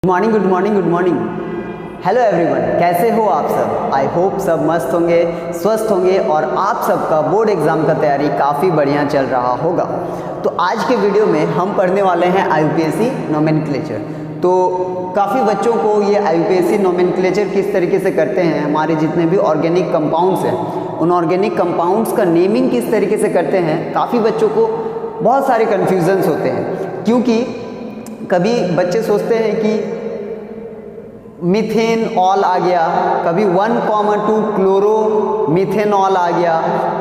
Good morning. Hello everyone, कैसे हो आप सब। आई होप सब मस्त होंगे, स्वस्थ होंगे और आप सबका बोर्ड एग्ज़ाम का तैयारी काफ़ी बढ़िया चल रहा होगा। तो आज के वीडियो में हम पढ़ने वाले हैं IUPAC नोमेनक्लेचर। तो काफ़ी बच्चों को ये IUPAC नोमेनक्लेचर किस तरीके से करते हैं, हमारे जितने भी ऑर्गेनिक कंपाउंड्स हैं उन ऑर्गेनिक कंपाउंड्स का नेमिंग किस तरीके से करते हैं, काफ़ी बच्चों को बहुत सारे कन्फ्यूज़न्स होते हैं। क्योंकि कभी बच्चे सोचते हैं कि मीथेन ऑल आ गया, कभी 1,2 क्लोरो मीथेनॉल आ गया,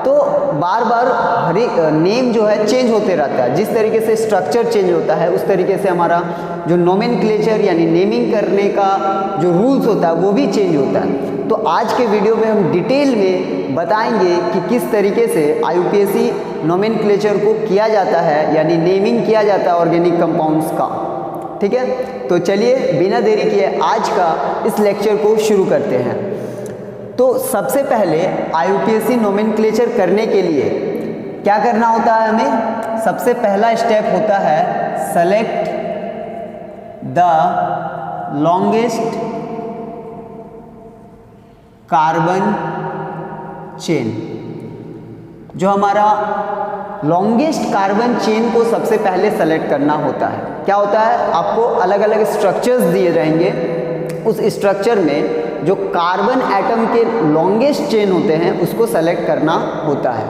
तो बार बार हर एक नेम जो है चेंज होते रहता है। जिस तरीके से स्ट्रक्चर चेंज होता है उस तरीके से हमारा जो नोमेनक्लेचर यानी नेमिंग करने का जो रूल्स होता है वो भी चेंज होता है। तो आज के वीडियो में हम डिटेल में बताएंगे कि किस तरीके से IUPAC नोमेनक्लेचर को किया जाता है यानी नेमिंग किया जाता है ऑर्गेनिक कंपाउंड्स का। ठीक है, तो चलिए बिना देरी किए आज का इस लेक्चर को शुरू करते हैं। तो सबसे पहले IUPAC नोमेनक्लेचर करने के लिए क्या करना होता है, हमें सबसे पहला स्टेप होता है select the longest carbon chain. जो हमारा लॉन्गेस्ट कार्बन चेन को सबसे पहले सेलेक्ट करना होता है। क्या होता है, आपको अलग अलग स्ट्रक्चर्स दिए रहेंगे, उस स्ट्रक्चर में जो कार्बन एटम के लॉन्गेस्ट चेन होते हैं उसको सेलेक्ट करना होता है।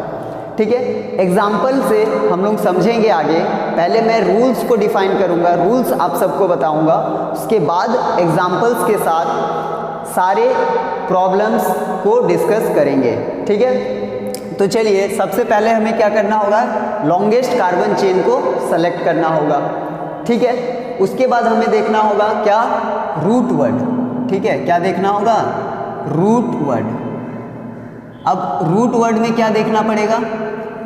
ठीक है, एग्जाम्पल से हम लोग समझेंगे आगे। पहले मैं रूल्स को डिफाइन करूंगा, रूल्स आप सबको बताऊंगा, उसके बाद एग्जाम्पल्स के साथ सारे प्रॉब्लम्स को डिस्कस करेंगे। ठीक है, तो चलिए सबसे पहले हमें क्या करना होगा, लॉन्गेस्ट कार्बन चेन को सेलेक्ट करना होगा। ठीक है, उसके बाद हमें देखना होगा क्या, रूट वर्ड। ठीक है, क्या देखना होगा, रूट वर्ड। अब रूट वर्ड में क्या देखना पड़ेगा,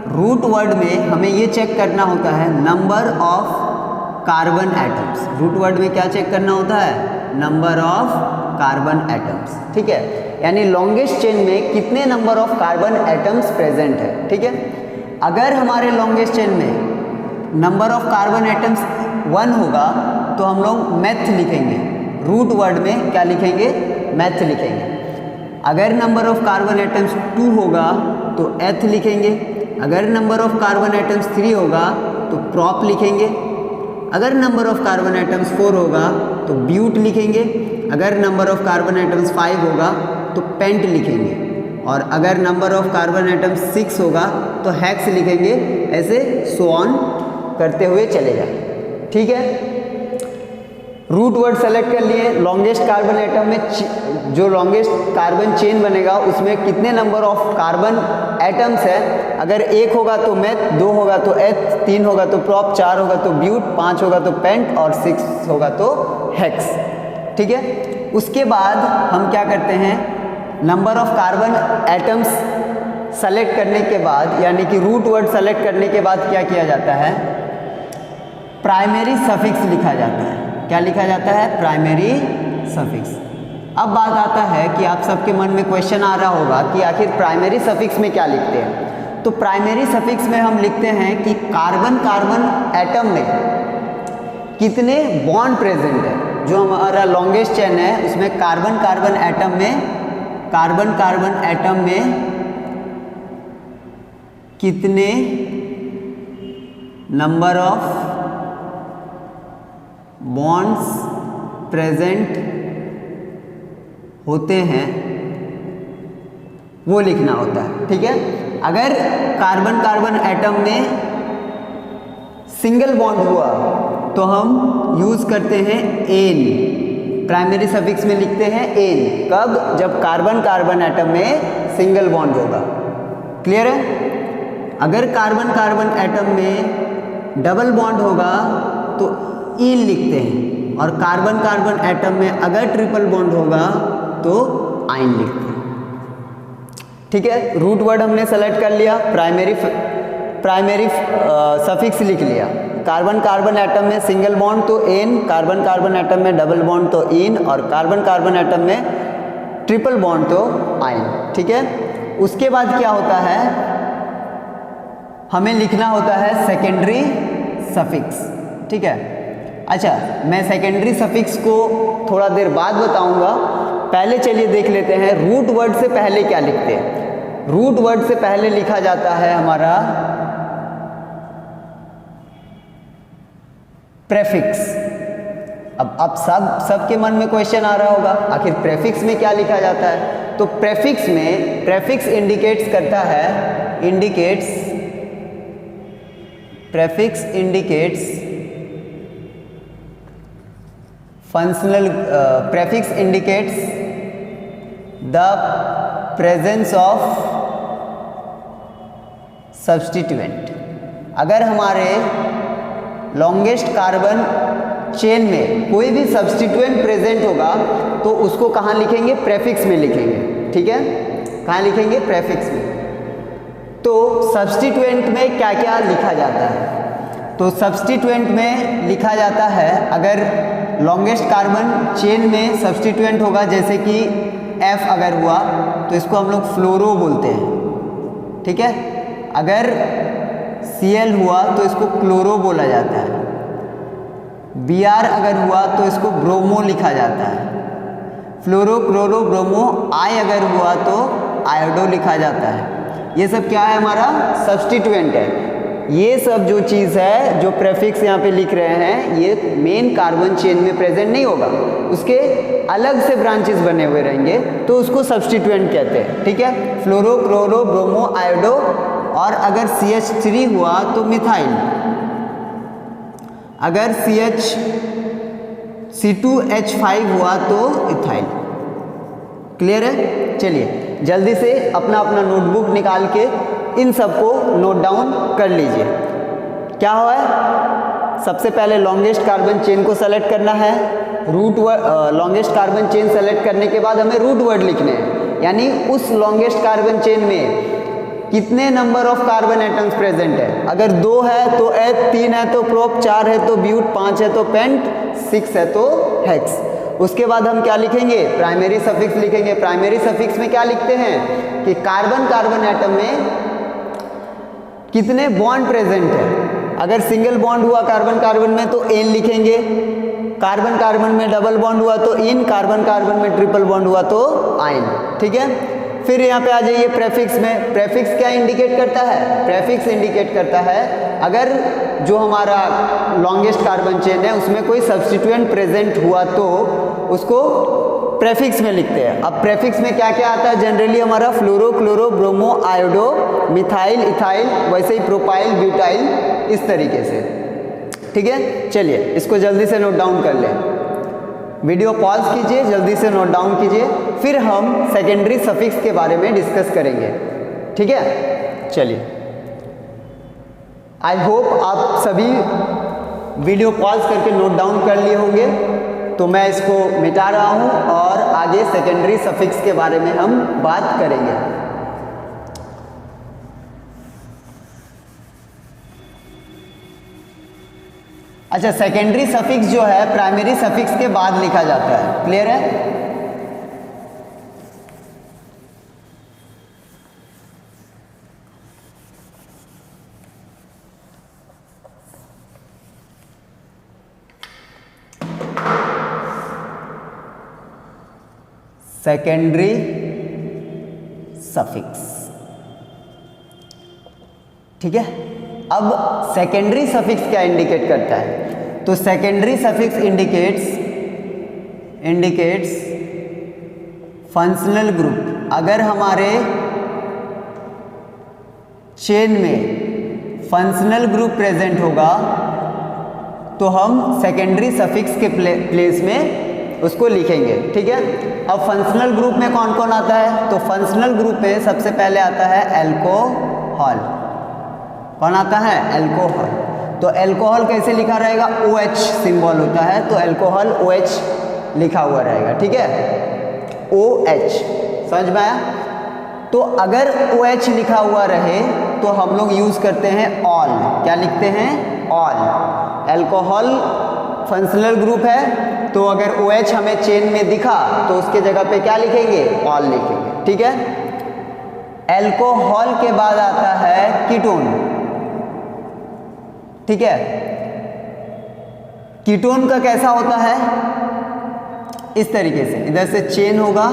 रूट वर्ड में हमें ये चेक करना होता है number of carbon atoms. Root word में क्या चेक करना होता है, नंबर ऑफ कार्बन एटम्स। ठीक है, यानी लॉन्गेस्ट चेन में कितने number of carbon atoms present है। ठीक है, अगर हमारे लॉन्गेस्ट चेन में नंबर ऑफ कार्बन एटम्स 1 होगा तो हम लोग मैथ लिखेंगे, रूट वर्ड में क्या लिखेंगे, मैथ लिखेंगे। अगर नंबर ऑफ कार्बन एटम्स 2 होगा तो एथ लिखेंगे। अगर नंबर ऑफ कार्बन एटम्स 3 होगा तो प्रॉप लिखेंगे। अगर नंबर ऑफ कार्बन एटम्स 4 होगा तो ब्यूट लिखेंगे। अगर नंबर ऑफ कार्बन एटम्स 5 होगा तो पेंट लिखेंगे। और अगर नंबर ऑफ कार्बन एटम्स 6 होगा तो हेक्स लिखेंगे। ऐसे सो ऑन करते हुए चले जाए। ठीक है, रूट वर्ड सेलेक्ट कर लिए। लॉन्गेस्ट कार्बन एटम में जो लॉन्गेस्ट कार्बन चेन बनेगा उसमें कितने नंबर ऑफ कार्बन एटम्स है, अगर 1 होगा तो मैथ, 2 होगा तो एथ, 3 होगा तो प्रॉप, 4 होगा तो ब्यूट, 5 होगा तो पेंट और 6 होगा तो हेक्स। ठीक है, उसके बाद हम क्या करते हैं, number of carbon atoms select करने के बाद यानी कि रूट वर्ड सेलेक्ट करने के बाद क्या किया जाता है, प्राइमरी सफिक्स लिखा जाता है। क्या लिखा जाता है, प्राइमरी सफिक्स। अब बात आता है कि आप सबके मन में क्वेश्चन आ रहा होगा कि आखिर प्राइमरी सफिक्स में क्या लिखते हैं। तो प्राइमरी सफिक्स में हम लिखते हैं कि कार्बन कार्बन एटम में कितने बॉन्ड प्रेजेंट है। जो हमारा लॉन्गेस्ट चेन है उसमें कार्बन कार्बन एटम में कितने नंबर ऑफ बॉन्ड्स प्रेजेंट होते हैं वो लिखना होता है। ठीक है, अगर कार्बन कार्बन एटम में सिंगल बॉन्ड हुआ तो हम यूज करते हैं एन। प्राइमरी सफिक्स में लिखते हैं एन। कब, जब कार्बन कार्बन एटम में सिंगल बॉन्ड होगा। क्लियर है, अगर कार्बन कार्बन एटम में डबल बॉन्ड होगा तो इन लिखते हैं, और कार्बन कार्बन एटम में अगर ट्रिपल बॉन्ड होगा तो आइन लिखते हैं। ठीक है, रूट वर्ड हमने सेलेक्ट कर लिया, प्राइमरी सफिक्स लिख लिया। कार्बन कार्बन एटम में सिंगल बॉन्ड तो एन, कार्बन कार्बन एटम में डबल बॉन्ड तो इन, और कार्बन कार्बन एटम में ट्रिपल बॉन्ड तो आइन। ठीक है, उसके बाद क्या होता है, हमें लिखना होता है सेकेंडरी सफिक्स। ठीक है, अच्छा, मैं सेकेंडरी सफिक्स को थोड़ा देर बाद बताऊंगा, पहले चलिए देख लेते हैं रूट वर्ड से पहले क्या लिखते हैं। रूट वर्ड से पहले लिखा जाता है हमारा प्रेफिक्स। अब सबके मन में क्वेश्चन आ रहा होगा, आखिर प्रेफिक्स में क्या लिखा जाता है। तो प्रेफिक्स में, prefix indicates functional, prefix indicates the presence of substituent. अगर हमारे लॉन्गेस्ट कार्बन चेन में कोई भी सब्स्टिट्यूएंट प्रेजेंट होगा तो उसको कहाँ लिखेंगे, प्रेफिक्स में लिखेंगे। ठीक है, कहाँ लिखेंगे, प्रेफिक्स में। तो सब्स्टिट्यूएंट में क्या क्या लिखा जाता है, तो सब्स्टिट्यूएंट में लिखा जाता है, अगर लॉन्गेस्ट कार्बन चेन में सब्स्टिट्यूएंट होगा, जैसे कि F अगर हुआ तो इसको हम लोग फ्लोरो बोलते हैं। ठीक है, अगर Cl हुआ तो इसको क्लोरो बोला जाता है। Br अगर हुआ तो इसको ब्रोमो लिखा जाता है। फ्लोरो, क्लोरो, ब्रोमो। I अगर हुआ तो आयोडो लिखा जाता है। ये सब क्या है, हमारा सब्स्टिट्यूएंट है। ये सब जो चीज़ है, जो प्रेफिक्स यहाँ पे लिख रहे हैं, ये मेन कार्बन चेन में प्रेजेंट नहीं होगा, उसके अलग से ब्रांचेस बने हुए रहेंगे, तो उसको सब्स्टिट्यूएंट कहते हैं। ठीक है, फ्लोरो, क्लोरो, ब्रोमो, आयोडो। और अगर CH3 हुआ तो मिथाइल, अगर C2H5 हुआ तो इथाइल। क्लियर है? चलिए जल्दी से अपना अपना नोटबुक निकाल के इन सबको नोट डाउन कर लीजिए। क्या हुआ है, सबसे पहले लॉन्गेस्ट कार्बन चेन को सेलेक्ट करना है। Root word, longest carbon chain select करने के बाद हमें रूट वर्ड लिखने हैं, यानी उस लॉन्गेस्ट कार्बन चेन में कितने number of carbon atoms present है। अगर 2 है तो एथ, 3 है तो प्रोप, 4 है तो ब्यूट, 5 है तो पेंट, 6 है तो हेक्स। उसके बाद हम क्या लिखेंगे, प्राइमरी सफिक्स लिखेंगे। प्राइमरी सफिक्स में क्या लिखते हैं कि कार्बन एटम में कितने बॉन्ड प्रेजेंट है। अगर सिंगल बॉन्ड हुआ कार्बन में तो एन लिखेंगे, कार्बन में डबल बॉन्ड हुआ तो इन, कार्बन में ट्रिपल बॉन्ड हुआ तो आइन। ठीक है, फिर यहाँ पे आ जाइए प्रेफिक्स में। प्रेफिक्स क्या इंडिकेट करता है, प्रेफिक्स इंडिकेट करता है अगर जो हमारा लॉन्गेस्ट कार्बन चेन है उसमें कोई सब्स्टिट्यूएंट प्रेजेंट हुआ तो उसको प्रेफिक्स में लिखते हैं। अब प्रेफिक्स में क्या क्या आता है, जनरली हमारा fluoro, chloro, bromo, iodo, methyl, ethyl, वैसे ही प्रोपाइल, ब्यूटाइल, इस तरीके से। ठीक है, चलिए इसको जल्दी से नोट डाउन कर लें। वीडियो पॉज कीजिए, जल्दी से नोट डाउन कीजिए, फिर हम सेकेंडरी सफिक्स के बारे में डिस्कस करेंगे। ठीक है, चलिए। आई होप आप सभी वीडियो पॉज करके नोट डाउन कर लिए होंगे, तो मैं इसको मिटा रहा हूं और आगे सेकेंडरी सफिक्स के बारे में हम बात करेंगे। अच्छा, सेकेंडरी सफिक्स जो है प्राइमरी सफिक्स के बाद लिखा जाता है। क्लियर है? Secondary suffix. ठीक है, अब सेकेंडरी सफिक्स क्या इंडिकेट करता है, तो secondary suffix indicates functional group. अगर हमारे चेन में फंक्शनल ग्रुप प्रेजेंट होगा तो हम सेकेंडरी सफिक्स के प्लेस में उसको लिखेंगे। ठीक है, अब फंक्शनल ग्रुप में कौन कौन आता है, तो फंक्शनल ग्रुप में सबसे पहले आता है एल्कोहल। कौन आता है, एल्कोहल। तो एल्कोहल कैसे लिखा रहेगा, OH सिंबल होता है, तो एल्कोहल OH लिखा हुआ रहेगा। ठीक है, OH, समझ में आया? तो अगर OH लिखा हुआ रहे तो हम लोग यूज करते हैं ऑल। क्या लिखते हैं, ऑल। एल्कोहल फंक्शनल ग्रुप है, तो अगर OH हमें चेन में दिखा तो उसके जगह पे क्या लिखेंगे, ऑल लिखेंगे। ठीक है, एल्कोहल के बाद आता है कीटोन। ठीक है, कीटोन का कैसा होता है, इस तरीके से इधर से चेन होगा,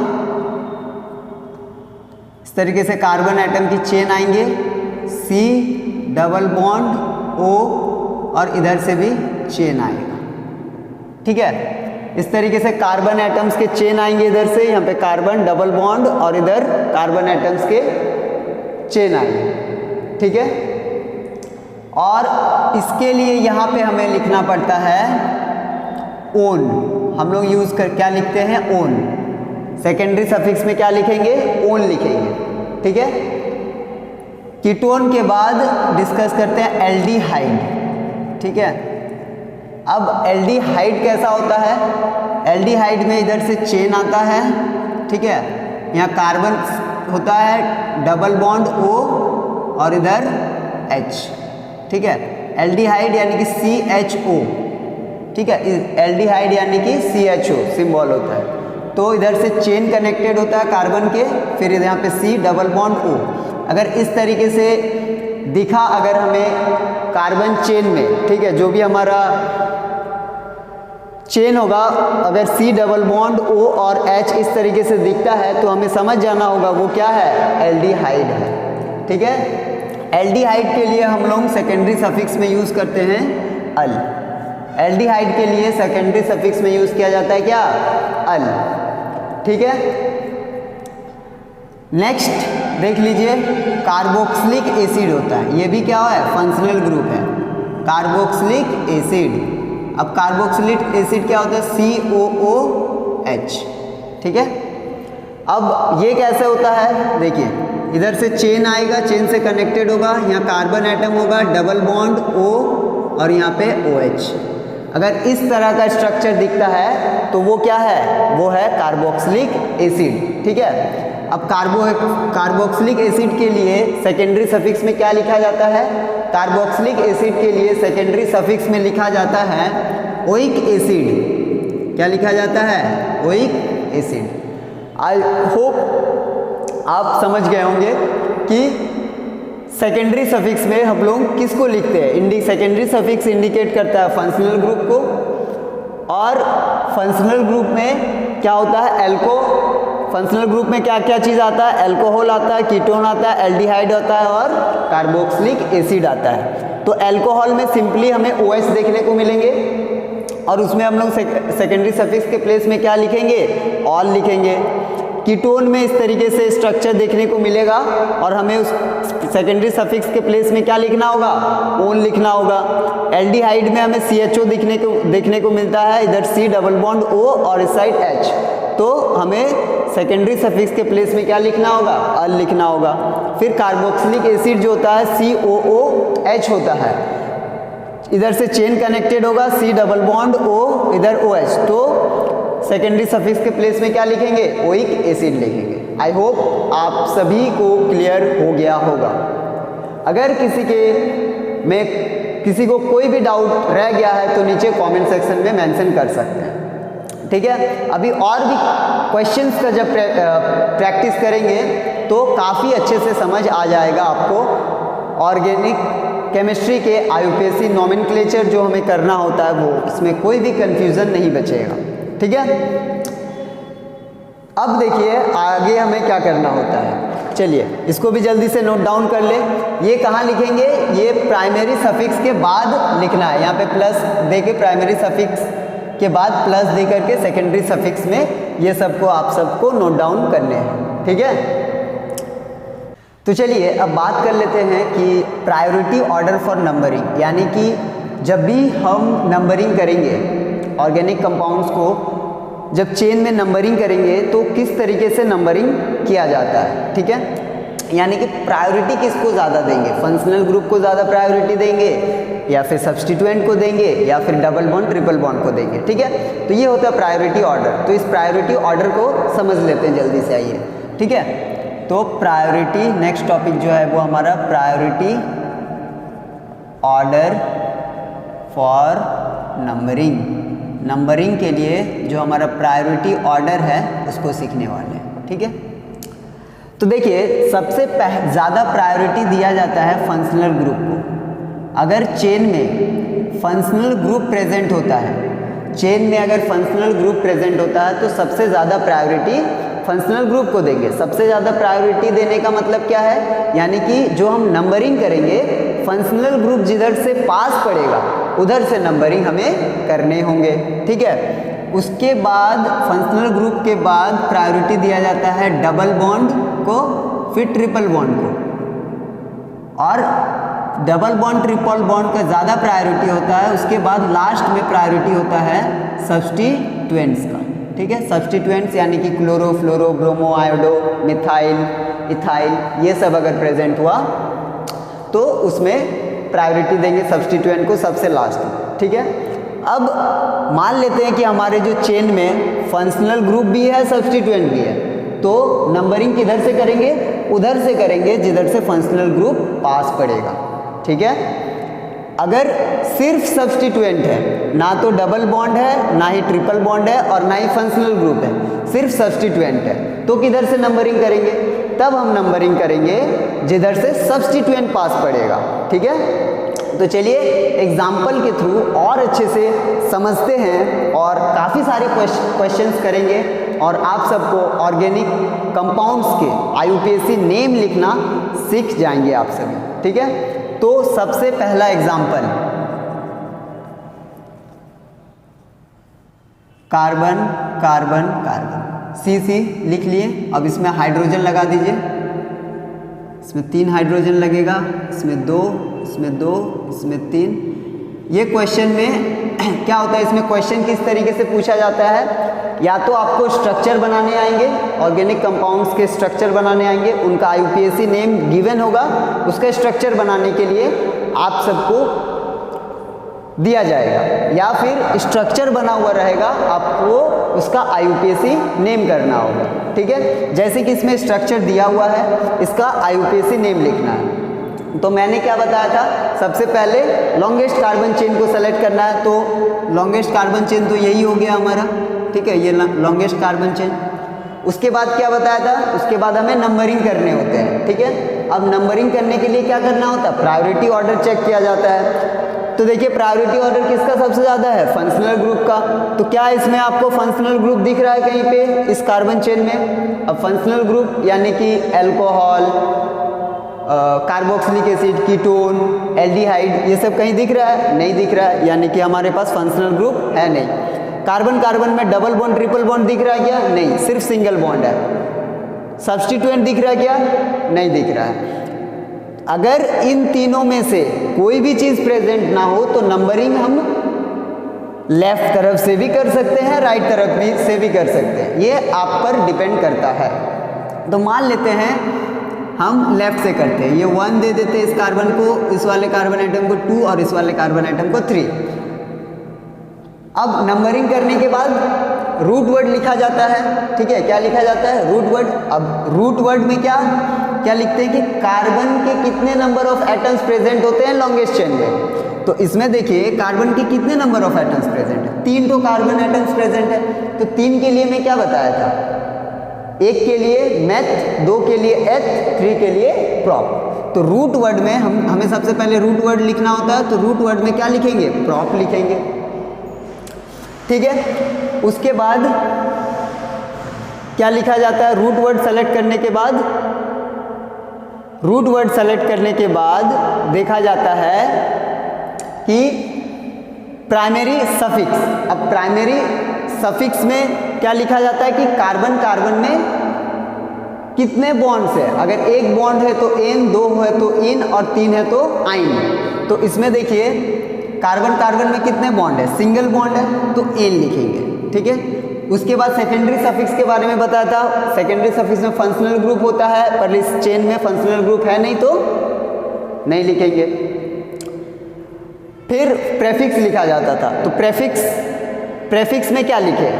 इस तरीके से कार्बन एटम की चेन आएंगे, C डबल बॉन्ड O और इधर से भी चेन आएगा, ठीक है। इस तरीके से कार्बन एटम्स के चेन आएंगे, इधर से यहाँ पे कार्बन डबल बॉन्ड और इधर कार्बन एटम्स के चेन आएंगे, ठीक है। और इसके लिए यहाँ पे हमें लिखना पड़ता है ओन, हम लोग यूज कर क्या लिखते हैं, ओन। सेकेंडरी सफिक्स में क्या लिखेंगे, ओन लिखेंगे, ठीक है। कीटोन के बाद डिस्कस करते हैं एल्डिहाइड, ठीक है। अब एल्डिहाइड कैसा होता है, एल्डिहाइड में इधर से चेन आता है, ठीक है। यहाँ कार्बन होता है डबल बॉन्ड O और इधर H, ठीक है। एल्डिहाइड यानी कि CHO, ठीक है। एल्डिहाइड यानी कि CHO सिंबल होता है। तो इधर से चेन कनेक्टेड होता है कार्बन के, फिर यहाँ पे C डबल बॉन्ड O। अगर इस तरीके से दिखा अगर हमें कार्बन चेन में, ठीक है, जो भी हमारा चेन होगा, अगर C डबल बॉन्ड O और H इस तरीके से दिखता है तो हमें समझ जाना होगा वो क्या है, एल्डिहाइड है, ठीक है। एल्डिहाइड के लिए हम लोग सेकेंडरी सफिक्स में यूज करते हैं अल। एल्डिहाइड के लिए सेकेंडरी सफिक्स में यूज किया जाता है क्या, अल, ठीक है। नेक्स्ट देख लीजिए, कार्बोक्सिलिक एसिड होता है, ये भी क्या है, फंक्शनल ग्रुप है, कार्बोक्सिलिक एसिड। अब कार्बोक्सिलिक एसिड क्या होता है, COOH, ठीक है। अब ये कैसे होता है, देखिए इधर से चेन आएगा, चेन से कनेक्टेड होगा, यहाँ कार्बन एटम होगा डबल बॉन्ड O और यहाँ पे OH। अगर इस तरह का स्ट्रक्चर दिखता है तो वो क्या है, वो है कार्बोक्सिलिक एसिड, ठीक है। अब कार्बोक्सिलिक एसिड के लिए सेकेंडरी सफिक्स में क्या लिखा जाता है, कार्बोक्सिलिक एसिड के लिए सेकेंडरी सफिक्स में लिखा जाता है ओइक एसिड। क्या लिखा जाता है, ओइक एसिड। आई होप आप समझ गए होंगे कि सेकेंडरी सफिक्स में हम लोग किसको लिखते हैं, सेकेंडरी सफिक्स इंडिकेट करता है फंक्शनल ग्रुप को, और फंक्शनल ग्रुप में क्या होता है, एल्को। फंक्शनल ग्रुप में क्या क्या चीज़ आता है, अल्कोहल आता है, कीटोन आता है, एल्डिहाइड होता है और कार्बोक्सिलिक एसिड आता है। तो अल्कोहल में सिंपली हमें OH देखने को मिलेंगे और उसमें हम लोग सेकेंडरी सफिक्स के प्लेस में क्या लिखेंगे, ऑल लिखेंगे। कीटोन में इस तरीके से स्ट्रक्चर देखने को मिलेगा और हमें उस सेकेंडरी सफिक्स के प्लेस में क्या लिखना होगा, ओन लिखना होगा। एल्डिहाइड में हमें CHO देखने को मिलता है, इधर C डबल बॉन्ड O और इस साइड H। तो हमें सेकेंडरी सफिक्स के प्लेस में क्या लिखना होगा, अल लिखना होगा। फिर कार्बोक्सिलिक एसिड जो होता है COOH होता है, इधर से चेन कनेक्टेड होगा, C डबल बॉन्ड O इधर OH। तो सेकेंडरी सफिक्स के प्लेस में क्या लिखेंगे, ओइक एसिड लिखेंगे। आई होप आप सभी को क्लियर हो गया होगा। अगर किसी को कोई भी डाउट रह गया है तो नीचे कमेंट सेक्शन में मेंशन कर सकते हैं, ठीक है। अभी और भी क्वेश्चंस का जब प्रैक्टिस करेंगे तो काफ़ी अच्छे से समझ आ जाएगा आपको। ऑर्गेनिक केमिस्ट्री के IUPAC नॉमेनक्लेचर जो हमें करना होता है वो, इसमें कोई भी कंफ्यूजन नहीं बचेगा, ठीक है। अब देखिए आगे हमें क्या करना होता है, चलिए इसको भी जल्दी से नोट डाउन कर ले। ये कहाँ लिखेंगे, ये प्राइमरी सफिक्स के बाद लिखना है, यहाँ पे प्लस दे के प्राइमरी सफिक्स के बाद प्लस दे करके सेकेंडरी सफिक्स में ये सबको आप सबको नोट डाउन करने हैं, ठीक है। तो चलिए अब बात कर लेते हैं कि प्रायोरिटी ऑर्डर फॉर नंबरिंग, यानी कि जब भी हम नंबरिंग करेंगे ऑर्गेनिक कंपाउंड्स को, जब चेन में नंबरिंग करेंगे तो किस तरीके से नंबरिंग किया जाता है, ठीक है। यानी कि प्रायोरिटी किसको ज़्यादा देंगे, फंक्शनल ग्रुप को ज़्यादा प्रायोरिटी देंगे या फिर सब्स्टिट्यूएंट को देंगे या फिर डबल बॉन्ड ट्रिपल बॉन्ड को देंगे, ठीक है। तो ये होता है प्रायोरिटी ऑर्डर। तो इस प्रायोरिटी ऑर्डर को समझ लेते हैं जल्दी से, आइए, ठीक है। तो प्रायोरिटी, नेक्स्ट टॉपिक जो है वो हमारा priority order for numbering. Numbering के लिए जो हमारा प्रायोरिटी ऑर्डर है उसको सीखने वाले हैं, ठीक है। तो देखिए सबसे ज़्यादा प्रायोरिटी दिया जाता है फंक्शनल ग्रुप को। अगर चेन में फंक्शनल ग्रुप प्रेजेंट होता है, चेन में अगर फंक्शनल ग्रुप प्रेजेंट होता है तो सबसे ज़्यादा प्रायोरिटी फंक्शनल ग्रुप को देंगे। सबसे ज़्यादा प्रायोरिटी देने का मतलब क्या है, यानी कि जो हम नंबरिंग करेंगे फंक्शनल ग्रुप जिधर से पास पड़ेगा उधर से नंबरिंग हमें करने होंगे, ठीक है। उसके बाद फंक्शनल ग्रुप के बाद प्रायोरिटी दिया जाता है डबल बॉन्ड को, फिर ट्रिपल बॉन्ड को, और डबल बॉन्ड ट्रिपल बॉन्ड का ज़्यादा प्रायोरिटी होता है। उसके बाद लास्ट में प्रायोरिटी होता है सब्स्टिट्यूएंट्स का, ठीक है। सब्स्टिट्यूएंट्स यानी कि क्लोरो, फ्लोरो, ब्रोमो, आयोडो, मिथाइल, इथाइल, ये सब अगर प्रेजेंट हुआ तो उसमें प्रायोरिटी देंगे सब्स्टिट्यूएंट को सबसे लास्ट में, ठीक है। अब मान लेते हैं कि हमारे जो चेन में फंक्शनल ग्रुप भी है, सब्स्टिट्यूएंट भी है, तो नंबरिंग किधर से करेंगे, उधर से करेंगे जिधर से फंक्शनल ग्रुप पास पड़ेगा, ठीक है। अगर सिर्फ सब्स्टिट्यूएंट है, ना तो डबल बॉन्ड है, ना ही ट्रिपल बॉन्ड है और ना ही फंक्शनल ग्रुप है, सिर्फ सब्स्टिट्यूएंट है, तो किधर से नंबरिंग करेंगे, तब हम नंबरिंग करेंगे जिधर से सब्स्टिट्यूएंट पास पड़ेगा, ठीक है। तो चलिए एग्जाम्पल के थ्रू और अच्छे से समझते हैं और काफ़ी सारे क्वेश्चंस करेंगे और आप सबको ऑर्गेनिक कंपाउंड्स के IUPAC नेम लिखना सीख जाएंगे आप सभी, ठीक है। तो सबसे पहला example carbon carbon carbon, CC लिख लिए। अब इसमें हाइड्रोजन लगा दीजिए, इसमें 3 हाइड्रोजन लगेगा, इसमें 2, इसमें 2, इसमें 3। ये क्वेश्चन में क्या होता है, इसमें क्वेश्चन किस तरीके से पूछा जाता है, या तो आपको स्ट्रक्चर बनाने आएंगे, ऑर्गेनिक कंपाउंड्स के स्ट्रक्चर बनाने आएंगे, उनका IUPAC नेम गिवन होगा, उसका स्ट्रक्चर बनाने के लिए आप सबको दिया जाएगा, या फिर स्ट्रक्चर बना हुआ रहेगा, आपको उसका IUPAC नेम करना होगा, ठीक है। जैसे कि इसमें स्ट्रक्चर दिया हुआ है, इसका IUPAC नेम लिखना है। तो मैंने क्या बताया था, सबसे पहले लॉन्गेस्ट कार्बन चेन को सेलेक्ट करना है, तो लॉन्गेस्ट कार्बन चेन तो यही हो गया हमारा, ठीक है, ये लॉन्गेस्ट कार्बन चेन। उसके बाद क्या बताया था, उसके बाद हमें नंबरिंग करने होते हैं, ठीक है। अब नंबरिंग करने के लिए क्या करना होता है, प्रायोरिटी ऑर्डर चेक किया जाता है। तो देखिए प्रायोरिटी ऑर्डर किसका सबसे ज़्यादा है, फंक्शनल ग्रुप का। तो क्या इसमें आपको फंक्शनल ग्रुप दिख रहा है कहीं पे इस कार्बन चेन में? अब फंक्शनल ग्रुप यानी कि alcohol, carboxylic acid, ketone, aldehyde, ये सब कहीं दिख रहा है? नहीं दिख रहा है, यानी कि हमारे पास फंक्शनल ग्रुप है नहीं। कार्बन कार्बन में डबल बॉन्ड ट्रिपल बॉन्ड दिख रहा है क्या? नहीं, सिर्फ सिंगल बॉन्ड है। सब्स्टिट्यूएंट दिख रहा है क्या? नहीं दिख रहा है। अगर इन तीनों में से कोई भी चीज प्रेजेंट ना हो तो नंबरिंग हम लेफ्ट तरफ से भी कर सकते हैं, राइट तरफ भी से भी कर सकते हैं, ये आप पर डिपेंड करता है। तो मान लेते हैं हम लेफ्ट से करते हैं, ये 1 दे देते हैं इस कार्बन को, इस वाले कार्बन आइटम को 2 और इस वाले कार्बन आइटम को 3। अब नंबरिंग करने के बाद रूट वर्ड लिखा जाता है, ठीक है, क्या लिखा जाता है? Root word. अब रूट वर्ड में क्या लिखते हैं कि कार्बन के कितने नंबर ऑफ एटम्स प्रेजेंट होते हैं लॉन्गेस्ट चेन में। तो इसमें देखिए कार्बन के कितने नंबर ऑफ एटम्स प्रेजेंट है, 3 तो कार्बन एटम्स प्रेजेंट है। तो 3 के लिए मैं क्या बताया था, 1 के लिए मेथ, 2 के लिए एथ, 3 के लिए प्रॉप। तो रूट वर्ड में हमें सबसे पहले रूट वर्ड लिखना होता है, तो रूट वर्ड में क्या लिखेंगे? प्रॉप लिखेंगे, ठीक है। उसके बाद क्या लिखा जाता है? रूट वर्ड सेलेक्ट करने के बाद, रूट वर्ड सेलेक्ट करने के बाद देखा जाता है कि प्राइमरी सफिक्स। अब प्राइमरी सफिक्स में क्या लिखा जाता है कि कार्बन कार्बन में कितने बॉन्ड्स है। अगर 1 बॉन्ड है तो एन, 2 है तो इन और 3 है तो आइन। तो इसमें देखिए कार्बन कार्बन में कितने बॉन्ड है? सिंगल बॉन्ड है तो एन लिखेंगे, ठीक है। उसके बाद सेकेंडरी सफिक्स के बारे में बताया था। सेकेंडरी सफिक्स में फंक्शनल ग्रुप होता है, पर इस चेन में फंक्शनल ग्रुप है नहीं तो नहीं लिखेंगे। फिर प्रेफिक्स लिखा जाता था, तो प्रेफिक्स में क्या लिखे?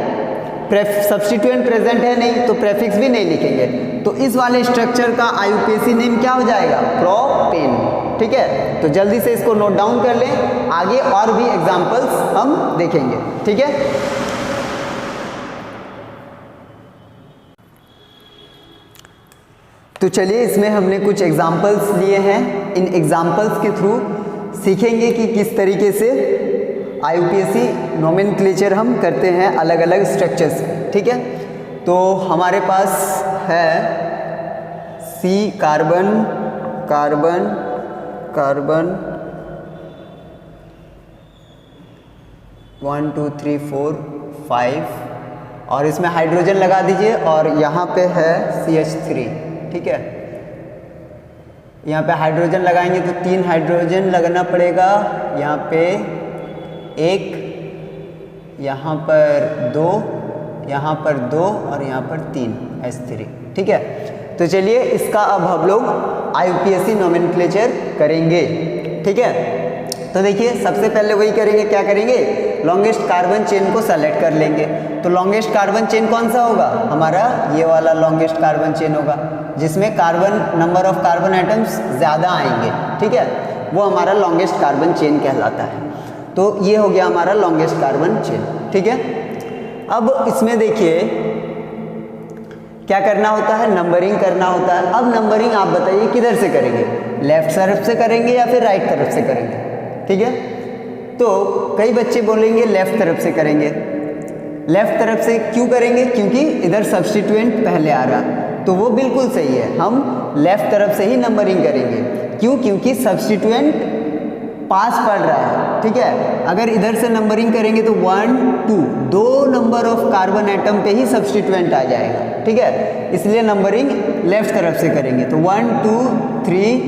सब्स्टिट्यूएंट प्रेजेंट है नहीं तो प्रेफिक्स भी नहीं लिखेंगे। तो इस वाले स्ट्रक्चर का IUPAC नेम क्या हो जाएगा? प्रोपेन, ठीक है। तो जल्दी से इसको नोट डाउन कर लें, आगे और भी एग्जांपल्स हम देखेंगे, ठीक है। तो चलिए इसमें हमने कुछ एग्जांपल्स लिए हैं, इन एग्जांपल्स के थ्रू सीखेंगे कि किस तरीके से IUPAC नोमेनक्लेचर हम करते हैं अलग अलग स्ट्रक्चर्स, ठीक है। तो हमारे पास है C कार्बन कार्बन कार्बन 1 2 3 4 5 और इसमें हाइड्रोजन लगा दीजिए और यहाँ पे है CH3, ठीक है। यहाँ पे हाइड्रोजन लगाएंगे तो 3 हाइड्रोजन लगना पड़ेगा, यहाँ पे 1, यहाँ पर 2, यहाँ पर 2 और यहाँ पर 3 H3, ठीक है। तो चलिए इसका अब हम लोग IUPAC नोमेनक्लेचर करेंगे, ठीक है। तो देखिए सबसे पहले वही करेंगे, क्या करेंगे, लॉन्गेस्ट कार्बन चेन को सेलेक्ट कर लेंगे। तो लॉन्गेस्ट कार्बन चेन कौन सा होगा, हमारा ये वाला लॉन्गेस्ट कार्बन चेन होगा, जिसमें carbon number of carbon atoms ज़्यादा आएंगे, ठीक है, वो हमारा लॉन्गेस्ट कार्बन चेन कहलाता है। तो ये हो गया हमारा लॉन्गेस्ट कार्बन चेन, ठीक है। अब इसमें देखिए क्या करना होता है, नंबरिंग करना होता है। अब नंबरिंग आप बताइए किधर से करेंगे, लेफ्ट तरफ से करेंगे या फिर राइट तरफ से करेंगे, ठीक है। तो कई बच्चे बोलेंगे लेफ्ट तरफ से करेंगे। लेफ्ट तरफ से क्यों करेंगे, क्योंकि इधर सब्स्टिट्यूएंट पहले आ रहा, तो वो बिल्कुल सही है, हम लेफ्ट तरफ से ही नंबरिंग करेंगे। क्यों, क्योंकि सब्स्टिट्यूएंट पास पड़ रहा है, ठीक है। अगर इधर से नंबरिंग करेंगे तो 1 2 2 नंबर ऑफ कार्बन एटम पे ही सब्स्टिट्यूएंट आ जाएगा, ठीक है, इसलिए नंबरिंग लेफ्ट तरफ से करेंगे। तो 1 2 3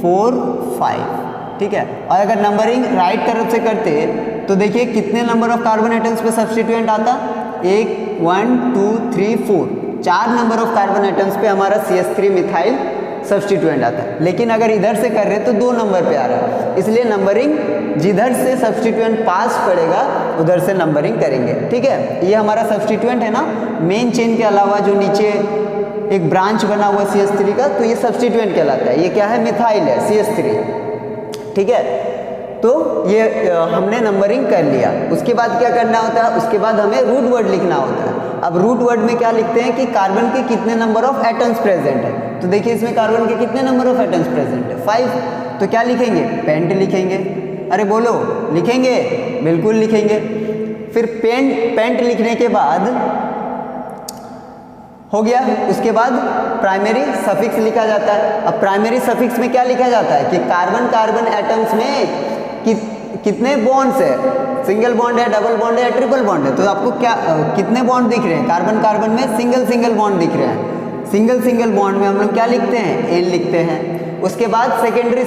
4 5, ठीक है। और अगर नंबरिंग राइट तरफ से करते तो देखिए कितने नंबर ऑफ कार्बन एटम्स पे सब्स्टिट्यूएंट आता, 1 2 3 4, 4 नंबर ऑफ कार्बन एटम्स पे हमारा CH3 मिथाइल सब्स्टिट्यूएंट आता है। लेकिन अगर इधर से कर रहे तो 2 नंबर पे आ रहा है, इसलिए नंबरिंग जिधर से सब्स्टिट्यूएंट पास पड़ेगा उधर से नंबरिंग करेंगे, ठीक है। ये हमारा सब्स्टिट्यूएंट है ना, मेन चेन के अलावा जो नीचे एक ब्रांच बना हुआ CH3 का, तो ये सब्स्टिट्यूएंट कहलाता है। ये क्या है, मिथाइल है CH3, ठीक है। तो ये हमने नंबरिंग कर लिया। उसके बाद क्या करना होता है, उसके बाद हमें रूट वर्ड लिखना होता है। अब रूट वर्ड में क्या लिखते हैं कि कार्बन के कितने नंबर ऑफ एटम्स प्रेजेंट है। तो देखिए इसमें कार्बन के कितने नंबर ऑफ एटम्स प्रेजेंट है, 5। तो क्या लिखेंगे, पेंट लिखेंगे। अरे बोलो, लिखेंगे, बिल्कुल लिखेंगे। फिर पेंट लिखने के बाद हो गया, उसके बाद प्राइमरी सफिक्स लिखा जाता है। अब प्राइमरी सफिक्स में क्या लिखा जाता है कि कार्बन कार्बन एटम्स में कितने बॉन्ड्स है, सिंगल बॉन्ड है, डबल बॉन्ड है या ट्रिपल बॉन्ड है। तो आपको क्या कितने बॉन्ड दिख रहे हैं, कार्बन कार्बन में सिंगल बॉन्ड दिख रहे हैं। सिंगल बॉन्ड में हम लोग क्या लिखते हैं, N लिखते हैं। उसके बाद सेकेंडरी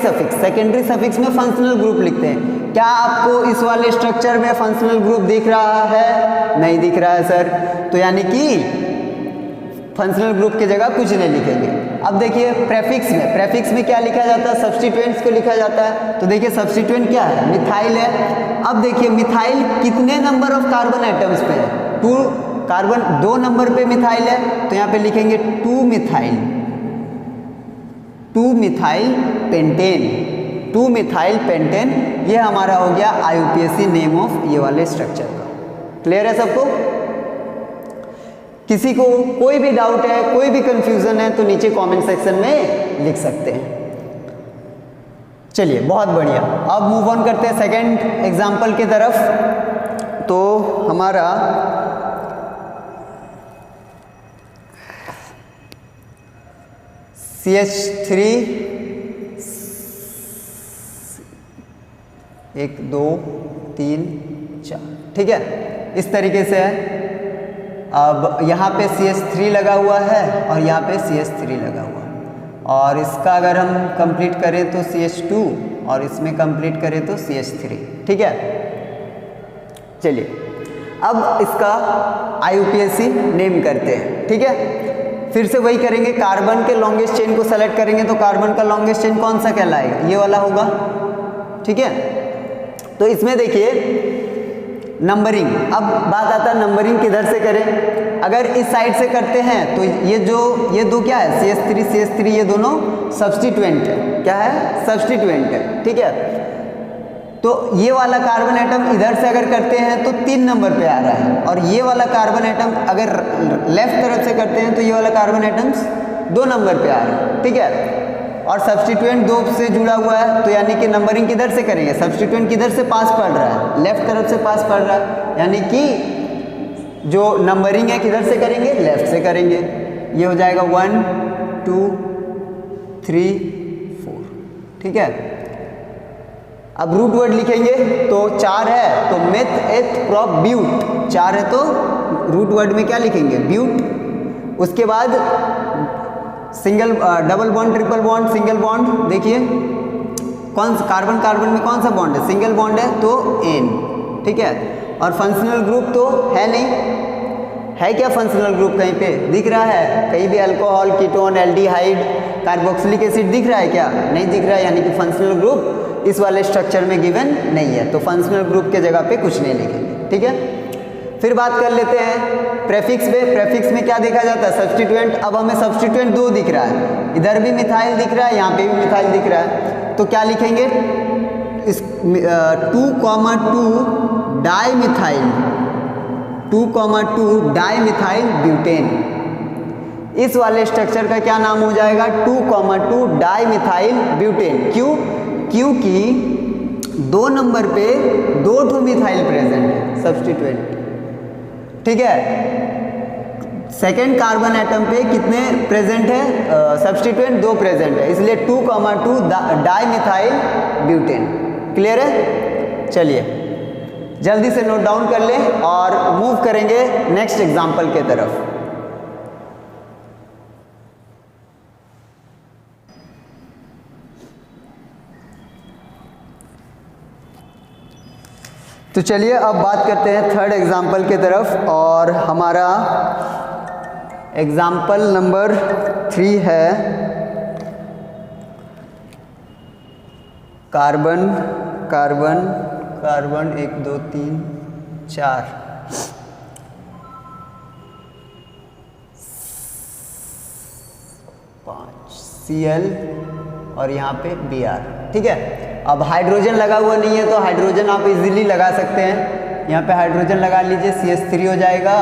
सफिक्स में फंक्शनल ग्रुप लिखते हैं। क्या आपको इस वाले स्ट्रक्चर में फंक्शनल ग्रुप दिख रहा है, नहीं दिख रहा है सर, तो यानी कि फंक्शनल ग्रुप की जगह कुछ नहीं लिखेंगे। अब देखिए प्रेफिक्स में क्या लिखा जाता है, सब्स्टिट्यूएंट्स को लिखा जाता है। तो देखिए सब्स्टिट्यूएंट क्या है, मिथाइल है। अब देखिए मिथाइल कितने नंबर ऑफ कार्बन एटम्स पे है, 2 कार्बन, 2 नंबर पे मिथाइल है, तो यहाँ पे लिखेंगे 2 मिथाइल पेंटेन। ये हमारा हो गया IUPAC नेम ऑफ ये वाले स्ट्रक्चर का। क्लियर है सबको? किसी को कोई भी डाउट है, कोई भी कंफ्यूजन है तो नीचे कमेंट सेक्शन में लिख सकते हैं। चलिए बहुत बढ़िया, अब मूव ऑन करते हैं सेकंड एग्जांपल की तरफ। तो हमारा CH3 1 2 3 4, ठीक है, इस तरीके से है। अब यहाँ पे CH3 लगा हुआ है और यहाँ पे CH3 लगा हुआ है, और इसका अगर हम कंप्लीट करें तो CH2 और इसमें कंप्लीट करें तो CH3, ठीक है। चलिए अब इसका IUPAC नेम करते हैं, ठीक है। फिर से वही करेंगे, कार्बन के लॉन्गेस्ट चेन को सेलेक्ट करेंगे तो कार्बन का लॉन्गेस्ट चेन कौन सा कहलाएगा, ये वाला होगा, ठीक है। तो इसमें देखिए नंबरिंग, अब बात आता है नंबरिंग किधर से करें। अगर इस साइड से करते हैं तो ये दो क्या है, CH3 ये दोनों सब्स्टिट्यूएंट है, क्या है, सब्स्टिट्यूएंट है, ठीक है। तो ये वाला कार्बन एटम इधर से अगर करते हैं तो 3 नंबर पे आ रहा है, और ये वाला कार्बन एटम अगर लेफ्ट तरफ से करते हैं तो ये वाला कार्बन एटम्स 2 नंबर पे आ रहा है, ठीक है। और सब्स्टिट्यूएंट 2 से जुड़ा हुआ है, तो यानी कि नंबरिंग किधर से करेंगे, सब्स्टिट्यूएंट किधर से पास पढ़ रहा है, लेफ्ट तरफ से पास पढ़ रहा है, यानी कि जो नंबरिंग है किधर से करेंगे, लेफ्ट से करेंगे। ये हो जाएगा 1 2 3 4, ठीक है। अब रूट वर्ड लिखेंगे तो 4 है तो मेथ एथ प्रॉप ब्यूट, 4 है तो रूट वर्ड में क्या लिखेंगे, ब्यूट। उसके बाद single double bond, triple bond, single bond, देखिए कौन सा कार्बन कार्बन में कौन सा बॉन्ड है, सिंगल बॉन्ड है तो एन, ठीक है। और फंक्शनल ग्रुप तो है नहीं, है क्या फंक्शनल ग्रुप कहीं पे दिख रहा है, कहीं भी alcohol, ketone, aldehyde, carboxylic acid दिख रहा है क्या, नहीं दिख रहा है, यानी कि फंक्शनल ग्रुप इस वाले स्ट्रक्चर में गिवन नहीं है, तो फंक्शनल ग्रुप के जगह पे कुछ नहीं लिखेंगे, ठीक है। फिर बात कर लेते हैं प्रेफिक्स में। प्रेफिक्स में क्या देखा जाता है, सब्स्टिट्यूएंट। अब हमें सब्स्टिट्यूएंट 2 दिख रहा है, इधर भी मिथाइल दिख रहा है, यहाँ पे भी मिथाइल दिख रहा है, तो क्या लिखेंगे, इस 2,2 di methyl, 2,2 di methyl butane, इस वाले स्ट्रक्चर का क्या नाम हो जाएगा, 2,2 डाई मिथाइल ब्यूटेन। क्यों, क्योंकि 2 नंबर पे 2 मिथाइल प्रेजेंट है सब्स्टिट्यूएंट, ठीक है। सेकेंड कार्बन एटम पे कितने प्रेजेंट है, सब्स्टिट्यूएंट 2 प्रेजेंट है, इसलिए 2,2 डाई मिथाइल ब्यूटेन। क्लियर है, चलिए जल्दी से नोट डाउन कर लें और मूव करेंगे नेक्स्ट एग्जाम्पल के तरफ। तो चलिए अब बात करते हैं थर्ड एग्जाम्पल के तरफ, और हमारा एग्जाम्पल नंबर 3 है कार्बन कार्बन कार्बन 1 2 3 4 5 Cl और यहाँ पे Br, ठीक है। अब हाइड्रोजन लगा हुआ नहीं है तो हाइड्रोजन आप इजीली लगा सकते हैं, यहाँ पे हाइड्रोजन लगा लीजिए, CH3 हो जाएगा,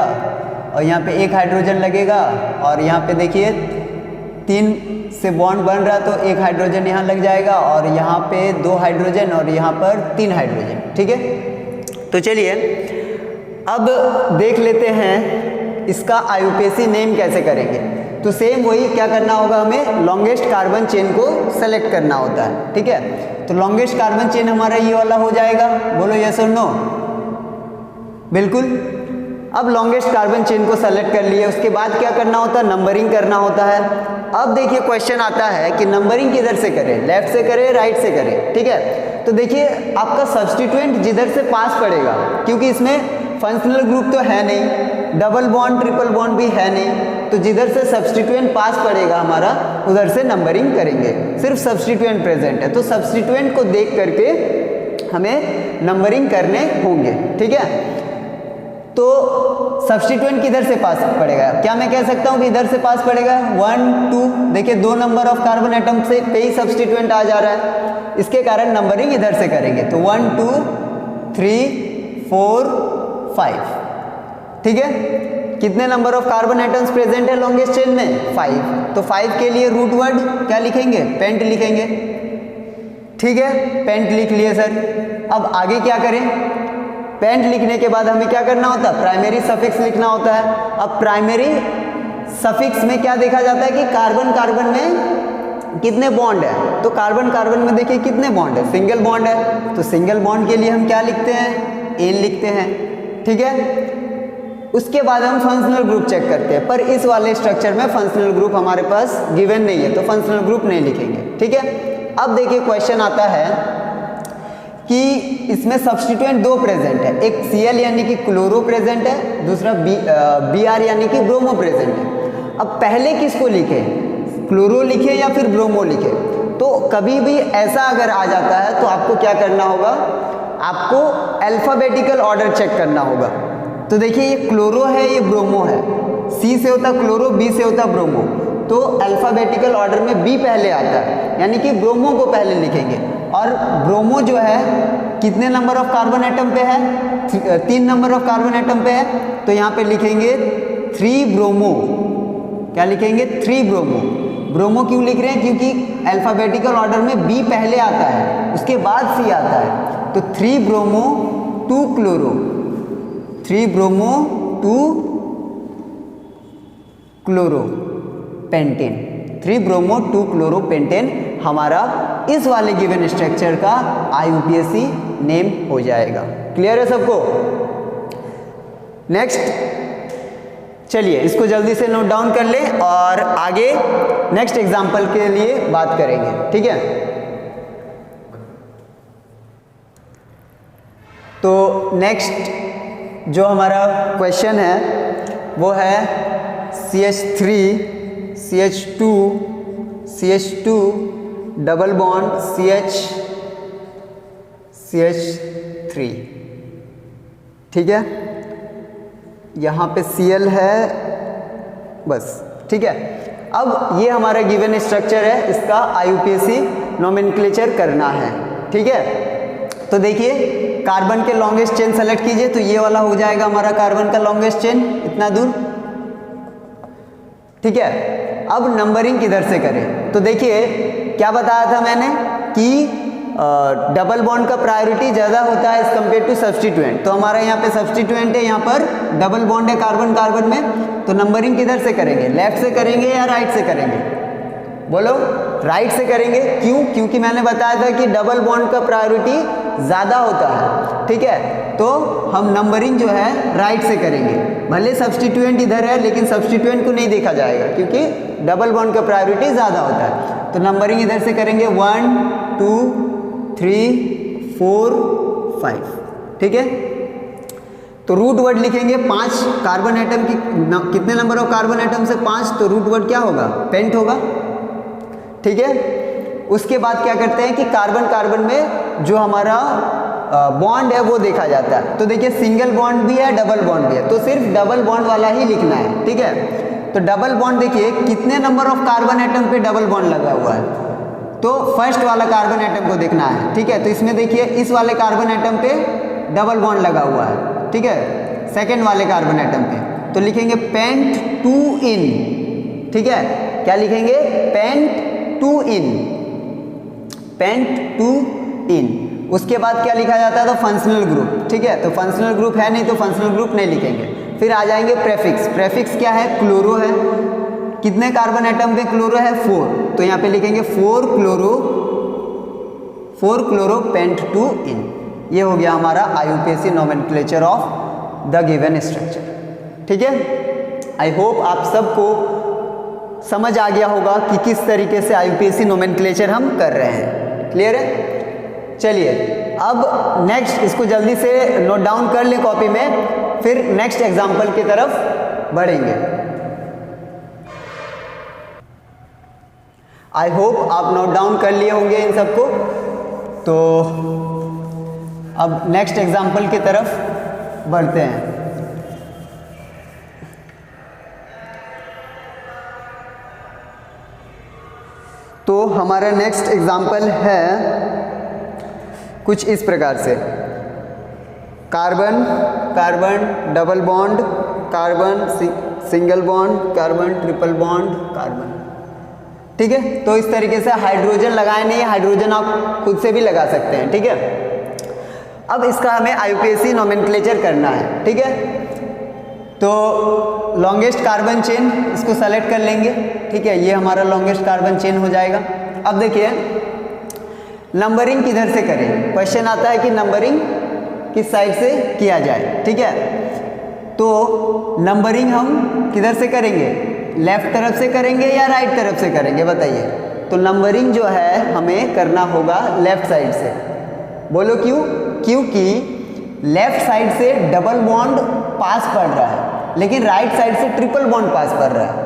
और यहाँ पे एक हाइड्रोजन लगेगा, और यहाँ पे देखिए 3 से बॉन्ड बन रहा है तो एक हाइड्रोजन यहाँ लग जाएगा, और यहाँ पे 2 हाइड्रोजन और यहाँ पर 3 हाइड्रोजन, ठीक है। तो चलिए अब देख लेते हैं इसका आईयूपीएसी नेम कैसे करेंगे। तो सेम वही क्या करना होगा, हमें लॉन्गेस्ट कार्बन चेन को सेलेक्ट करना होता है, ठीक है। तो लॉन्गेस्ट कार्बन चेन हमारा ये वाला हो जाएगा, बोलो यस और नो, बिल्कुल। अब लॉन्गेस्ट कार्बन चेन को सेलेक्ट कर लिए, उसके बाद क्या करना होता है, नंबरिंग करना होता है। अब देखिए क्वेश्चन आता है कि नंबरिंग किधर से करें, लेफ्ट से करें, राइट से करें, ठीक है। तो देखिए आपका सब्स्टिट्यूएंट जिधर से पास पड़ेगा, क्योंकि इसमें फंक्शनल ग्रुप तो है नहीं, डबल बॉन्ड ट्रिपल बॉन्ड भी है नहीं, तो जिधर से सब्स्टिट्यूएंट पास पड़ेगा हमारा उधर से नंबरिंग करेंगे। सिर्फ सब्स्टिट्यूएंट प्रेजेंट है तो सब्स्टिट्यूएंट को देख करके हमें नंबरिंग करने होंगे, ठीक है। तो सब्स्टिट्यूएंट किधर से पास पड़ेगा, क्या मैं कह सकता हूँ कि इधर से पास पड़ेगा, 1 2, देखिए 2 नंबर ऑफ कार्बन एटम से पे ही सब्स्टिट्यूएंट आ जा रहा है, इसके कारण नंबरिंग इधर से करेंगे। तो 1 2 3 4 5, ठीक है। कितने number of carbon atoms present है लॉन्गेस्ट चेन में, 5, तो 5 के लिए रूट वर्ड क्या लिखेंगे, पेंट लिखेंगे, ठीक है। पेंट लिख लिए सर। अब आगे क्या करें, पेंट लिखने के बाद हमें क्या करना होता है, प्राइमरी सफिक्स लिखना होता है। अब प्राइमरी सफिक्स में क्या देखा जाता है कि कार्बन कार्बन में कितने बॉन्ड है, तो कार्बन कार्बन में देखिए कितने बॉन्ड है, सिंगल बॉन्ड है, तो सिंगल बॉन्ड के लिए हम क्या लिखते हैं, एन लिखते हैं, ठीक है। उसके बाद हम फंक्शनल ग्रुप चेक करते हैं, पर इस वाले स्ट्रक्चर में फंक्शनल ग्रुप हमारे पास गिवन नहीं है तो फंक्शनल ग्रुप नहीं लिखेंगे, ठीक है। अब देखिए क्वेश्चन आता है कि इसमें सब्स्टिट्यूएंट 2 प्रेजेंट है, एक Cl यानी कि क्लोरो प्रेजेंट है, दूसरा Br यानी कि ब्रोमो प्रेजेंट है। अब पहले किसको लिखे, क्लोरो लिखे या फिर ब्रोमो लिखे, तो कभी भी ऐसा अगर आ जाता है तो आपको क्या करना होगा, आपको अल्फाबेटिकल ऑर्डर चेक करना होगा। तो देखिए ये क्लोरो है, ये ब्रोमो है, C से होता क्लोरो, B से होता ब्रोमो, तो अल्फाबेटिकल ऑर्डर में B पहले आता है, यानी कि ब्रोमो को पहले लिखेंगे। और ब्रोमो जो है कितने नंबर ऑफ कार्बन एटम पे है, 3 नंबर ऑफ कार्बन एटम पे है, तो यहाँ पे लिखेंगे 3 ब्रोमो, क्या लिखेंगे, 3 ब्रोमो। ब्रोमो क्यों लिख रहे हैं? क्योंकि अल्फ़ाबेटिकल ऑर्डर में बी पहले आता है, उसके बाद सी आता है। तो 3 bromo 2 chloro, 3 bromo 2 chloro pentane, 3 bromo 2 chloro pentane हमारा इस वाले गिवन स्ट्रक्चर का IUPAC नेम हो जाएगा। क्लियर है सबको? नेक्स्ट चलिए इसको जल्दी से नोट डाउन कर ले और आगे नेक्स्ट एग्जाम्पल के लिए बात करेंगे, ठीक है? तो नेक्स्ट जो हमारा क्वेश्चन है वो है CH3 CH2 CH2 double bond CH3, ठीक है? यहाँ पे Cl है बस, ठीक है? अब ये हमारा गिवन स्ट्रक्चर है, इसका IUPAC नोमेनक्लेचर करना है, ठीक है? तो देखिए कार्बन के लॉन्गेस्ट चेन सेलेक्ट कीजिए, तो ये वाला हो जाएगा हमारा कार्बन का लॉन्गेस्ट चेन इतना दूर, ठीक है? अब नंबरिंग किधर से करें? तो देखिए क्या बताया था मैंने कि डबल बॉन्ड का प्रायोरिटी ज़्यादा होता है एज कम्पेयर टू सब्सटीट्यूएंट। तो हमारा यहाँ पे सब्सटीट्यूएंट है, यहाँ पर डबल बॉन्ड है कार्बन कार्बन में। तो नंबरिंग किधर से करेंगे? लेफ्ट से करेंगे या राइट से करेंगे? बोलो, राइट से करेंगे। क्यों? क्योंकि मैंने बताया था कि डबल बॉन्ड का प्रायोरिटी ज़्यादा होता है, ठीक है? तो हम नंबरिंग जो है राइट से करेंगे। भले सब्सटीट्यूएंट इधर है लेकिन सब्सटीट्यूएंट को नहीं देखा जाएगा क्योंकि डबल बॉन्ड का प्रायोरिटी ज़्यादा होता है। तो नंबरिंग इधर से करेंगे 1 2 3 4 5, ठीक है? तो रूट वर्ड लिखेंगे 5 कार्बन एटम की कितने नंबर ऑफ कार्बन एटम से 5, तो रूट वर्ड क्या होगा? पेंट होगा, ठीक है? उसके बाद क्या करते हैं कि कार्बन कार्बन में जो हमारा बॉन्ड है वो देखा जाता है। तो देखिए सिंगल बॉन्ड भी है, डबल बॉन्ड भी है, तो सिर्फ डबल बॉन्ड वाला ही लिखना है, ठीक है? तो डबल बॉन्ड देखिए कितने नंबर ऑफ कार्बन एटम पे डबल बॉन्ड लगा हुआ है, तो फर्स्ट वाला कार्बन एटम को देखना है, ठीक है? तो इसमें देखिए इस वाले कार्बन एटम पे डबल बॉन्ड लगा हुआ है, ठीक है? सेकेंड वाले कार्बन एटम पे तो लिखेंगे पेंट 2 इन, ठीक है? क्या लिखेंगे? पेंट 2 इन, पेंट 2 इन। उसके बाद क्या लिखा जाता है? तो फंक्शनल ग्रुप, ठीक है? तो फंक्शनल ग्रुप है नहीं तो फंक्शनल ग्रुप नहीं लिखेंगे। फिर आ जाएंगे प्रेफिक्स। प्रेफिक्स क्या है? क्लोरो है। कितने कार्बन एटम पे क्लोरो है? 4, तो यहाँ पे लिखेंगे 4 क्लोरो पेंट 2 इन। ये हो गया हमारा IUPAC nomenclature of the given structure, ठीक है? आई होप आप सबको समझ आ गया होगा कि किस तरीके से IUPAC नोमेनक्लेचर हम कर रहे हैं। क्लियर है? चलिए अब नेक्स्ट इसको जल्दी से नोट डाउन कर लें कॉपी में, फिर नेक्स्ट एग्जाम्पल की तरफ बढ़ेंगे। आई होप आप नोट डाउन कर लिए होंगे इन सबको। तो अब नेक्स्ट एग्जाम्पल की तरफ बढ़ते हैं। तो हमारा नेक्स्ट एग्जाम्पल है कुछ इस प्रकार से, carbon carbon double bond, carbon single bond, carbon triple bond, carbon, ठीक है? तो इस तरीके से हाइड्रोजन लगाए नहीं, हाइड्रोजन आप खुद से भी लगा सकते हैं, ठीक है? अब इसका हमें IUPAC नोमेनक्लेचर करना है, ठीक है? तो लॉन्गेस्ट कार्बन चेन इसको सेलेक्ट कर लेंगे, ठीक है? ये हमारा लॉन्गेस्ट कार्बन चेन हो जाएगा। अब देखिए नंबरिंग किधर से करें? क्वेश्चन आता है कि नंबरिंग किस साइड से किया जाए, ठीक है? तो नंबरिंग हम किधर से करेंगे? लेफ्ट तरफ से करेंगे या राइट तरफ से करेंगे बताइए? तो नंबरिंग जो है हमें करना होगा लेफ्ट साइड से। बोलो क्यों? क्योंकि लेफ्ट साइड से डबल बॉन्ड पास पड़ रहा है लेकिन राइट साइड से ट्रिपल बॉन्ड पास पड़ रहा है।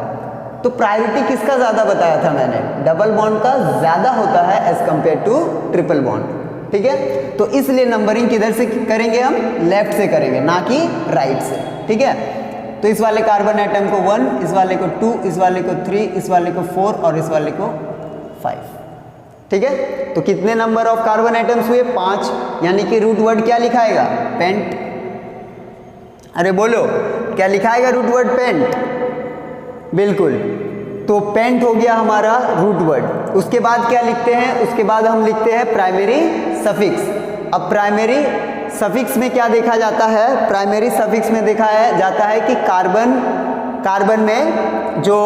तो प्रायोरिटी किसका ज़्यादा बताया था मैंने? डबल बॉन्ड का ज़्यादा होता है as compare to triple bond, ठीक है? तो इसलिए नंबरिंग किधर से करेंगे? हम लेफ्ट से करेंगे, ना कि राइट से, ठीक है? तो इस वाले कार्बन एटम को 1, इस वाले को 2, इस वाले को 3, इस वाले को 4 और इस वाले को 5, ठीक है? तो कितने नंबर ऑफ कार्बन एटम्स हुए? 5, यानी कि रूट वर्ड क्या लिखाएगा? पेंट। अरे बोलो क्या लिखाएगा रूट वर्ड? पेंट, बिल्कुल। तो तो पेंट हो गया हमारा रूट वर्ड। उसके बाद क्या लिखते हैं, उसके बाद हम लिखते हैं प्राइमरी सफिक्स। अब प्राइमरी सफिक्स में क्या देखा जाता है, प्राइमरी सफिक्स में देखा जाता है कि कार्बन में जो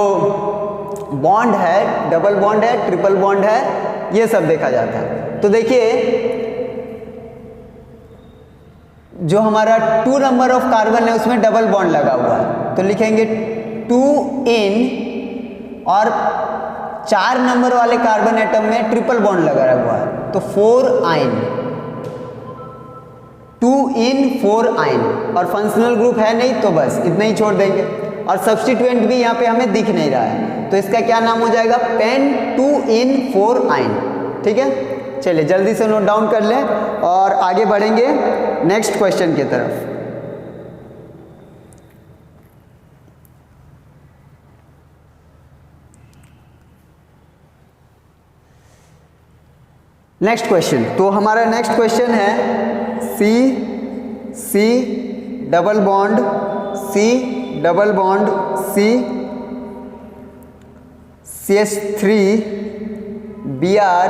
बॉन्ड है, डबल बॉन्ड है, ट्रिपल बॉन्ड है, ये सब देखा जाता है। तो देखिए जो हमारा 2 नंबर ऑफ कार्बन है उसमें डबल बॉन्ड लगा हुआ है, तो लिखेंगे 2 इन, और 4 नंबर वाले कार्बन एटम में ट्रिपल बॉन्ड लगा हुआ है तो 4 आइन, 2 इन 4 आइन, और फंक्शनल ग्रुप है नहीं तो बस इतना ही छोड़ देंगे। और सब्स्टिट्यूएंट भी यहाँ पे हमें दिख नहीं रहा है, तो इसका क्या नाम हो जाएगा, पेन 2 इन 4 आइन। ठीक है, चलिए जल्दी से नोट डाउन कर लें और आगे बढ़ेंगे नेक्स्ट क्वेश्चन की तरफ। नेक्स्ट क्वेश्चन, तो हमारा नेक्स्ट क्वेश्चन है C double bond CH3 Br,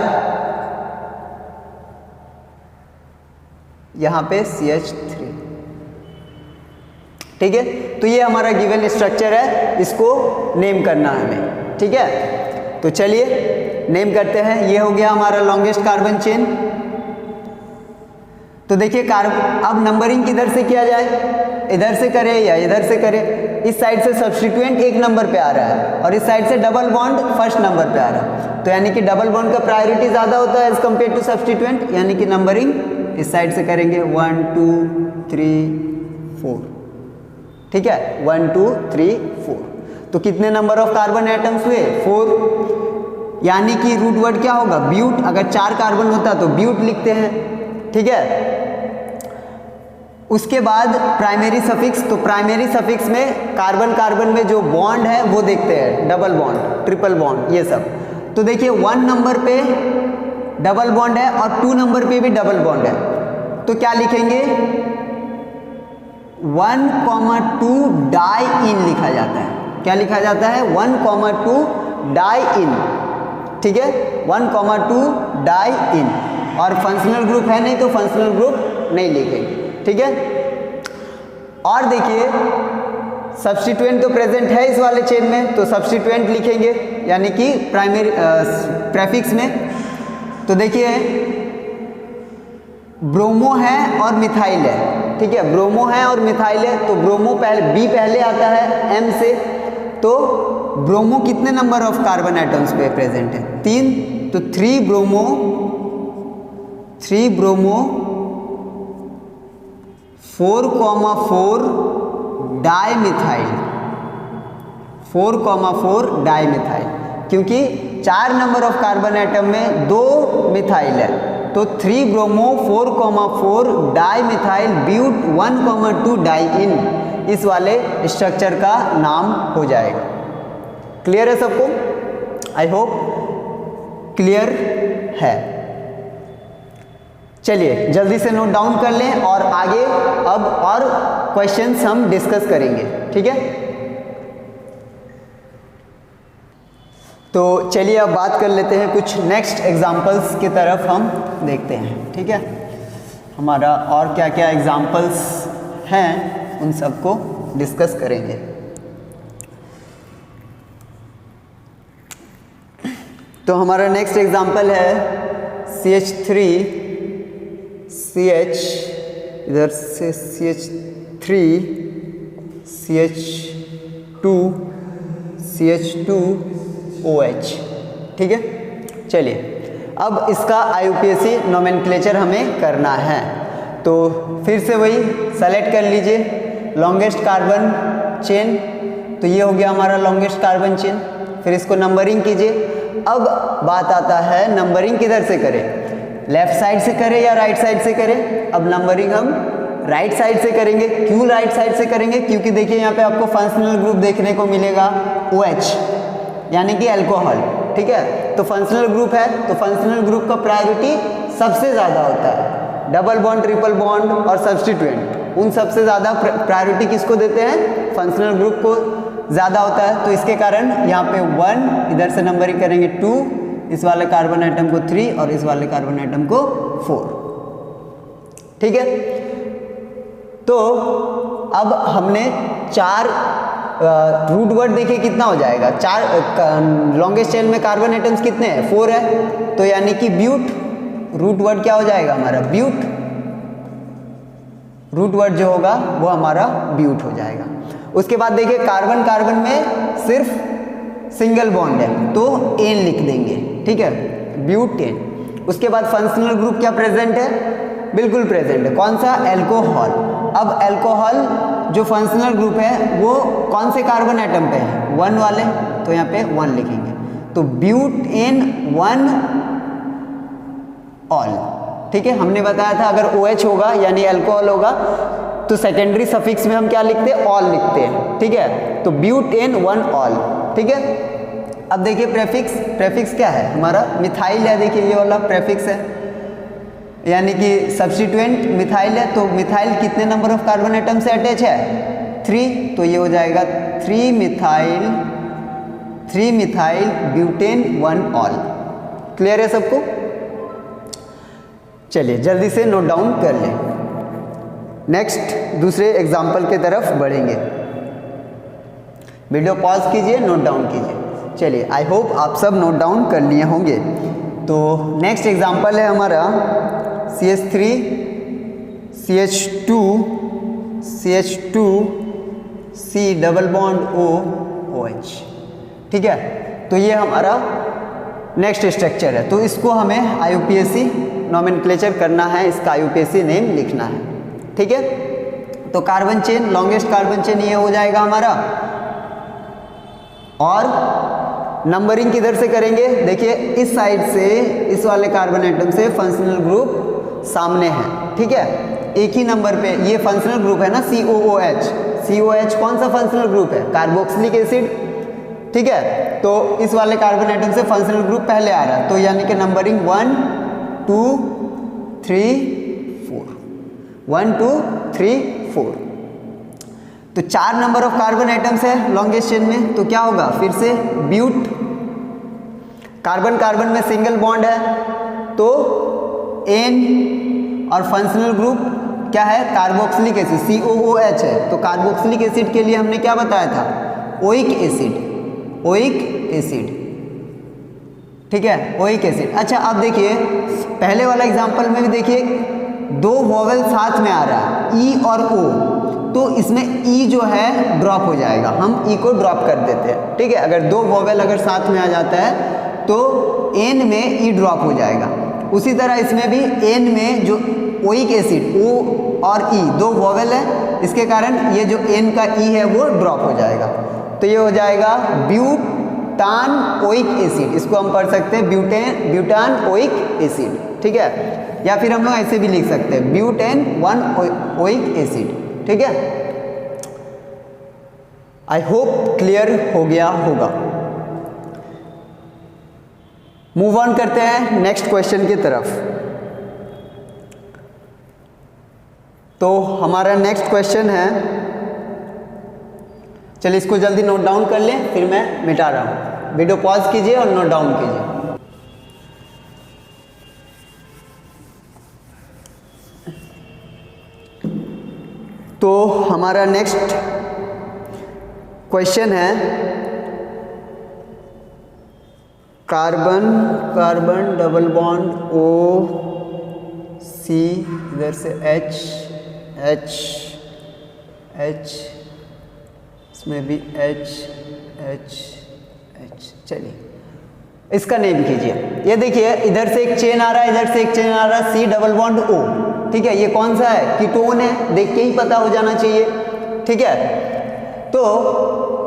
यहाँ पे CH3। ठीक है, तो ये हमारा गिवन स्ट्रक्चर है, इसको नेम करना है हमें। ठीक है, तो चलिए नेम करते हैं। ये हो गया हमारा लॉन्गेस्ट कार्बन चेन। तो देखिए अब नंबरिंग किधर से किया जाए, इधर से करें या इधर से करें। इस साइड से सब्स्टिट्यूएंट 1 नंबर पे आ रहा है और इस साइड से डबल बॉन्ड फर्स्ट नंबर पे आ रहा है, तो यानी कि डबल बॉन्ड का प्रायोरिटी ज़्यादा होता है एज कम्पेयर टू सब्स्टिट्यूएंट, यानी कि नंबरिंग इस साइड से करेंगे 1 2 3 4। ठीक है, 1 2 3 4। तो कितने नंबर ऑफ कार्बन एटम्स हुए, 4, यानी कि रूट वर्ड क्या होगा, ब्यूट। अगर 4 कार्बन होता तो ब्यूट लिखते हैं। ठीक है, उसके बाद प्राइमरी सफिक्स, तो प्राइमरी सफिक्स में कार्बन में जो बॉन्ड है वो देखते हैं, डबल बॉन्ड, ट्रिपल बॉन्ड, ये सब। तो देखिए 1 नंबर पे डबल बॉन्ड है और 2 नंबर पे भी डबल बॉन्ड है, तो क्या लिखेंगे, 1,2 डाई इन लिखा जाता है। क्या लिखा जाता है, 1,2 डाई इन। ठीक है, 1,2 डाई इन, और फंक्शनल ग्रुप है नहीं तो फंक्शनल ग्रुप नहीं लिखेंगे। ठीक है, और देखिए सब्स्टिट्यूएंट तो प्रेजेंट है इस वाले चेन में, तो सब्स्टिट्यूएंट लिखेंगे यानी कि प्राइमरी प्रेफिक्स में। तो देखिए ब्रोमो है और मिथाइल है। ठीक है, ब्रोमो है और मिथाइल है, तो ब्रोमो बी पहले आता है M से, तो ब्रोमो कितने नंबर ऑफ कार्बन एटम्स पे प्रेजेंट है, 3, तो 3 ब्रोमो 4,4 डाईमिथाइल, 4,4 डाईमिथाइल, क्योंकि 4 नंबर ऑफ कार्बन एटम में 2 मिथाइल है, तो 3 ब्रोमो 4,4 डाईमिथाइल ब्यूट 1,2 डाईइन, इस वाले स्ट्रक्चर का नाम हो जाएगा। क्लियर है सबको, आई होप क्लियर है। चलिए जल्दी से नोट डाउन कर लें और आगे अब और क्वेश्चंस हम डिस्कस करेंगे। ठीक है, तो चलिए अब बात कर लेते हैं कुछ नेक्स्ट एग्जांपल्स की तरफ हम देखते हैं। ठीक है, हमारा और क्या क्या एग्जांपल्स हैं उन सबको डिस्कस करेंगे। तो हमारा नेक्स्ट एग्जांपल है CH3 CH, इधर से CH3 CH2 OH। ठीक है, चलिए अब इसका IUPAC नोमेनक्लेचर हमें करना है, तो फिर से वही सेलेक्ट कर लीजिए लॉन्गेस्ट कार्बन चेन। तो ये हो गया हमारा लॉन्गेस्ट कार्बन चेन, फिर इसको नंबरिंग कीजिए। अब बात आता है नंबरिंग किधर से करें, लेफ्ट साइड से करें या राइट साइड से करें। अब नंबरिंग हम राइट साइड से करेंगे। क्यों राइट साइड से करेंगे, क्योंकि देखिए यहाँ पे आपको फंक्शनल ग्रुप देखने को मिलेगा OH, यानी कि अल्कोहल। ठीक है, तो फंक्शनल ग्रुप है तो फंक्शनल ग्रुप का प्रायोरिटी सबसे ज़्यादा होता है। डबल बॉन्ड, ट्रिपल बॉन्ड और सब्स्टिट्यूएंट, उन सबसे ज़्यादा प्रायोरिटी किसको देते हैं, फंक्शनल ग्रुप को ज़्यादा होता है, तो इसके कारण यहाँ पे 1, इधर से नंबरिंग करेंगे 2, इस वाले कार्बन आइटम को 3 और इस वाले कार्बन आइटम को 4। ठीक है, तो अब हमने 4 रूट वर्ड देखिए कितना हो जाएगा, 4 लॉन्गेस्ट चेन में कार्बन आइटम्स कितने हैं, 4 है, तो यानी कि ब्यूट रूट वर्ड क्या हो जाएगा हमारा, ब्यूट। रूट वर्ड जो होगा वो हमारा ब्यूट हो जाएगा। उसके बाद देखिए कार्बन कार्बन में सिर्फ सिंगल बॉन्ड है तो एन लिख देंगे, ठीक है, ब्यूटेन। उसके बाद फंक्शनल ग्रुप क्या प्रेजेंट है, बिल्कुल प्रेजेंट है, कौन सा, एल्कोहल। अब एल्कोहल जो फंक्शनल ग्रुप है वो कौन से कार्बन आइटम पे है, 1 वाले, तो यहाँ पे 1 लिखेंगे, तो ब्यूटेन 1 ऑल। ठीक है, हमने बताया था अगर OH होगा यानी अल्कोहल होगा तो सेकेंडरी सफिक्स में हम क्या लिखते हैं, ऑल लिखते हैं। ठीक है, तो ब्यूटेन 1 ऑल। ठीक है, अब देखिए प्रेफिक्स, प्रेफिक्स क्या है हमारा, मिथाइल है, देखिए ये वाला प्रेफिक्स है, यानी कि सब्स्टिट्यूएंट मिथाइल है, तो मिथाइल कितने नंबर ऑफ कार्बन आइटम से अटैच है, 3, तो ये हो जाएगा 3 मिथाइल ब्यूटेन 1 ऑल। क्लियर है सबको, चलिए जल्दी से नोट डाउन कर लें। नेक्स्ट दूसरे एग्जाम्पल की तरफ बढ़ेंगे, वीडियो पॉज कीजिए, नोट डाउन कीजिए। चलिए, आई होप आप सब नोट डाउन कर लिए होंगे। तो नेक्स्ट एग्जाम्पल है हमारा CH3 CH2 CH2 C double bond O OH। ठीक है, तो ये हमारा नेक्स्ट स्ट्रक्चर है, तो इसको हमें IUPAC नॉमेनक्लेचर करना है, इसका IUPAC नेम लिखना है। ठीक है, तो carbon chain, longest carbon chain ये हो जाएगा हमारा, और नंबरिंग किधर से करेंगे, देखिए इस साइड से, इस वाले कार्बन आइटम से फंक्शनल ग्रुप सामने है। ठीक है, एक ही नंबर पे ये फंक्शनल ग्रुप है ना, COOH। COH कौन सा फंक्शनल ग्रुप है, कार्बोक्सिलिक एसिड। ठीक है, तो इस वाले कार्बन आइटम से फंक्शनल ग्रुप पहले आ रहा है, तो यानी कि नंबरिंग 1 2 3 4, 1 2 3 4, तो 4 नंबर ऑफ कार्बन आइटम्स है लॉन्गेस्ट चेन में, तो क्या होगा, फिर से ब्यूट, कार्बन कार्बन में सिंगल बॉन्ड है तो एन, और फंक्शनल ग्रुप क्या है, कार्बोक्सिलिक एसिड, COOH है, तो कार्बोक्सिलिक एसिड के लिए हमने क्या बताया था, ओइक एसिड, ओइक एसिड। ठीक है, ओइक एसिड। अच्छा, अब देखिए पहले वाला एग्जांपल में भी देखिए 2 वोवेल साथ में आ रहा है, ई और ओ, तो इसमें ई जो है ड्रॉप हो जाएगा, हम ई को ड्रॉप कर देते हैं। ठीक है, अगर 2 वोवेल अगर साथ में आ जाता है तो एन में ई ड्रॉप हो जाएगा। उसी तरह इसमें भी एन में जो ओइक एसिड, ओ और ई 2 वोवेल है, इसके कारण ये जो एन का ई है वो ड्रॉप हो जाएगा, तो ये हो जाएगा ब्यूटान ओइक एसिड, इसको हम पढ़ सकते हैं ब्यूटान ओइक एसिड। ठीक है, या फिर हम लोग ऐसे भी लिख सकते हैं ब्यूटेन 1 ओइक एसिड। ठीक है, आई होप क्लियर हो गया होगा। मूव ऑन करते हैं नेक्स्ट क्वेश्चन की तरफ। तो हमारा नेक्स्ट क्वेश्चन है, चलिए इसको जल्दी नोट डाउन कर लें, फिर मैं मिटा रहा हूं, वीडियो पॉज कीजिए और नोट डाउन कीजिए। तो हमारा नेक्स्ट क्वेश्चन है carbon carbon double bond O C, इधर से H H H, इसमें भी H H H। चलिए इसका नेम कीजिए। ये देखिए इधर से एक चेन आ रहा है, इधर से एक चेन आ रहा है, C डबल बॉन्ड O। ठीक है, ये कौन सा है, कीटोन है, देख के ही पता हो जाना चाहिए। ठीक है, तो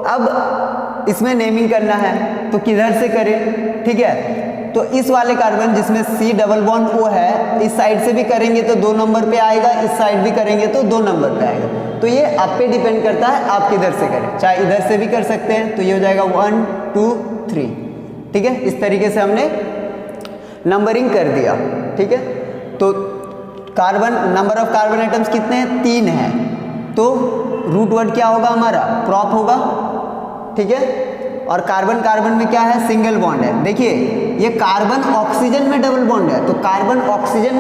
अब इसमें नेमिंग करना है तो किधर से करें। ठीक है, तो इस वाले कार्बन जिसमें C डबल बॉन्ड O है, इस साइड से भी करेंगे तो 2 नंबर पे आएगा, इस साइड भी करेंगे तो 2 नंबर पे आएगा। तो ये आप पे डिपेंड करता है आप किधर से करें, चाहे इधर से भी कर सकते हैं, तो ये हो जाएगा 1 2 3। ठीक है, इस तरीके से हमने नंबरिंग कर दिया। ठीक है, तो carbon number of carbon atoms कितने हैं, 3 है, तो रूट वर्ड क्या होगा हमारा, प्रॉप होगा। ठीक है। और कार्बन कार्बन में क्या है, सिंगल बॉन्ड है। देखिए ये कार्बन ऑक्सीजन में डबल बॉन्ड है, तो कार्बन ऑक्सीजन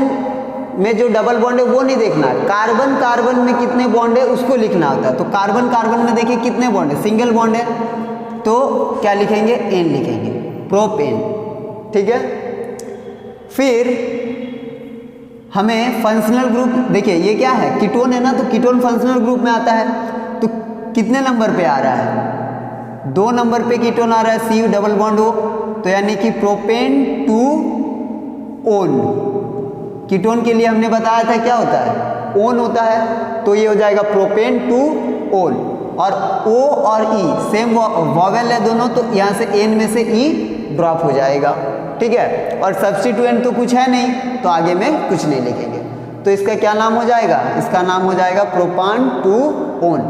में जो डबल बॉन्ड है वो नहीं देखना है, कार्बन कार्बन में कितने बॉन्ड है उसको लिखना होता है। तो कार्बन कार्बन में देखिए कितने बॉन्ड है, सिंगल बॉन्ड है, तो क्या लिखेंगे, एन लिखेंगे, प्रोपेन, ठीक है। फिर हमें फंक्शनल ग्रुप, देखिए ये क्या है, कीटोन है ना, तो कीटोन फंक्शनल ग्रुप में आता है, तो कितने नंबर पे आ रहा है, 2 नंबर पे कीटोन आ रहा है, सी डबल बॉन्ड हो, तो यानी कि प्रोपेन टू ओन। कीटोन के लिए हमने बताया था क्या होता है, ओन होता है, तो ये हो जाएगा प्रोपेन टू ओन। और ओ और ई सेम वॉवेल है दोनों, तो यहाँ से एन में से ई ड्रॉप हो जाएगा, ठीक है। और सब्स्टिट्यूएंट तो कुछ है नहीं, तो आगे में कुछ नहीं लिखेंगे, तो इसका क्या नाम हो जाएगा, इसका नाम हो जाएगा प्रोपान टू ओन।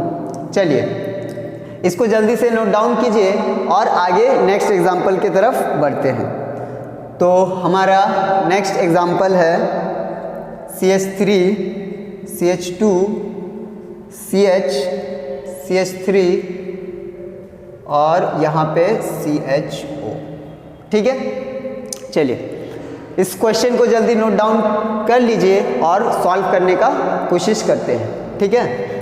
चलिए इसको जल्दी से नोट डाउन कीजिए और आगे नेक्स्ट एग्जाम्पल की तरफ बढ़ते हैं। तो हमारा नेक्स्ट एग्जाम्पल है CH3 CH2 CH CH3 और यहाँ पे CHO, ठीक है। चलिए इस क्वेश्चन को जल्दी नोट डाउन कर लीजिए और सॉल्व करने का कोशिश करते हैं, ठीक है।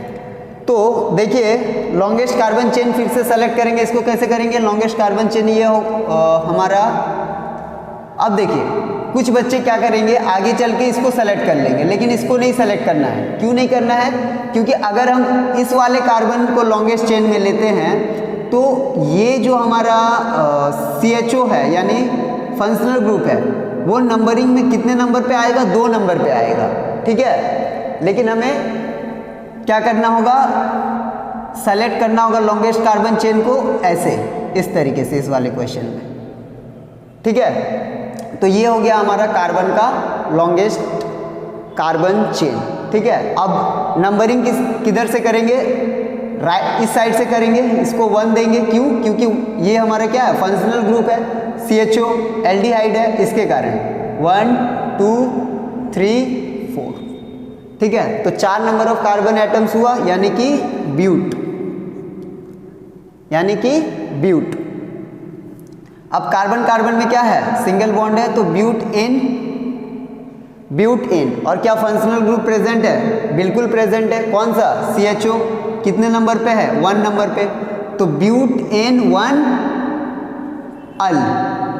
तो देखिए लॉन्गेस्ट कार्बन चेन फिर से सेलेक्ट करेंगे, इसको कैसे करेंगे, लॉन्गेस्ट कार्बन चेन ये हमारा, अब देखिए कुछ बच्चे क्या करेंगे, आगे चल के इसको सेलेक्ट कर लेंगे, लेकिन इसको नहीं सेलेक्ट करना है। क्यों नहीं करना है, क्योंकि अगर हम इस वाले कार्बन को लॉन्गेस्ट चेन में लेते हैं तो ये जो हमारा CHO है यानी फंक्शनल ग्रुप है, वो नंबरिंग में कितने नंबर पे आएगा, 2 नंबर पे आएगा, ठीक है। लेकिन हमें क्या करना होगा, सेलेक्ट करना होगा लॉन्गेस्ट कार्बन चेन को ऐसे, इस तरीके से, इस वाले क्वेश्चन में, ठीक है। तो ये हो गया हमारा कार्बन का लॉन्गेस्ट कार्बन चेन, ठीक है। अब नंबरिंग किधर से करेंगे, राइट इस साइड से करेंगे, इसको 1 देंगे, क्यों, क्योंकि ये हमारा क्या है, फंक्शनल ग्रुप है, CHO एल्डिहाइड है, इसके कारण 1 2 3 4, ठीक है। तो 4 नंबर ऑफ कार्बन एटम्स हुआ, यानी कि ब्यूट, यानी कि ब्यूट। अब कार्बन कार्बन में क्या है, सिंगल बॉन्ड है, तो ब्यूट एन, ब्यूट एन। और क्या फंक्शनल ग्रुप प्रेजेंट है, बिल्कुल प्रेजेंट है, कौन सा, CHO, कितने नंबर पे है, 1 नंबर पे, तो ब्यूट एन 1 अल,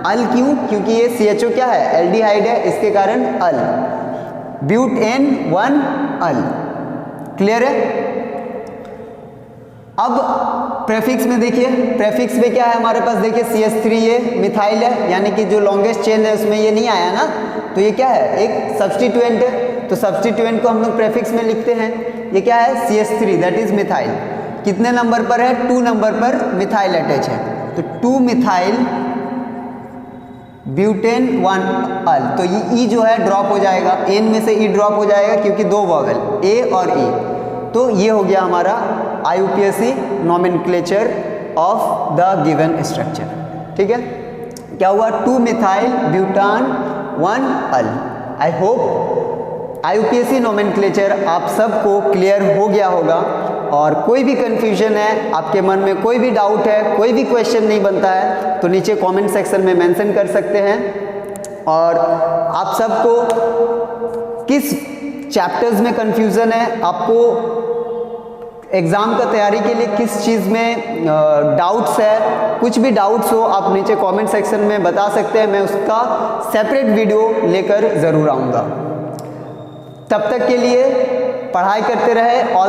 अल क्यों, क्योंकि ये CHO क्या है, एल्डिहाइड है, इसके कारण अल, ब्यूट एन 1 अल, क्लियर है। अब प्रेफिक्स में देखिए, प्रेफिक्स में क्या है हमारे पास, देखिए CH3 ये मिथाइल है, यानी कि जो लॉन्गेस्ट चेन है उसमें ये नहीं आया ना, तो ये क्या है, एक सब्स्टिट्यूएंट है, तो सब्स्टिट्यूएंट को हम लोग प्रेफिक्स में लिखते हैं। ये क्या है, CH3 दैट इज मिथाइल, कितने नंबर पर है, 2 नंबर पर मिथाइल अटैच है, तो 2 मिथाइल ब्यूटेन 1 अल, तो ये ई जो है ड्रॉप हो जाएगा, एन में से ई ड्रॉप हो जाएगा, क्योंकि 2 वॉवेल ए और ई, तो ये हो गया हमारा IUPAC nomenclature of the given structure, ठीक है। क्या हुआ, 2 methyl butan 1 al. I hope IUPAC nomenclature आप सबको क्लियर हो गया होगा, और कोई भी कंफ्यूजन है, आपके मन में कोई भी डाउट है, कोई भी क्वेश्चन नहीं बनता है, तो नीचे कमेंट सेक्शन में मेंशन कर सकते हैं। और आप सबको किस चैप्टर्स में कंफ्यूजन है, आपको एग्ज़ाम का तैयारी के लिए किस चीज़ में डाउट्स है, कुछ भी डाउट्स हो आप नीचे कमेंट सेक्शन में बता सकते हैं, मैं उसका सेपरेट वीडियो लेकर ज़रूर आऊँगा। तब तक के लिए पढ़ाई करते रहे।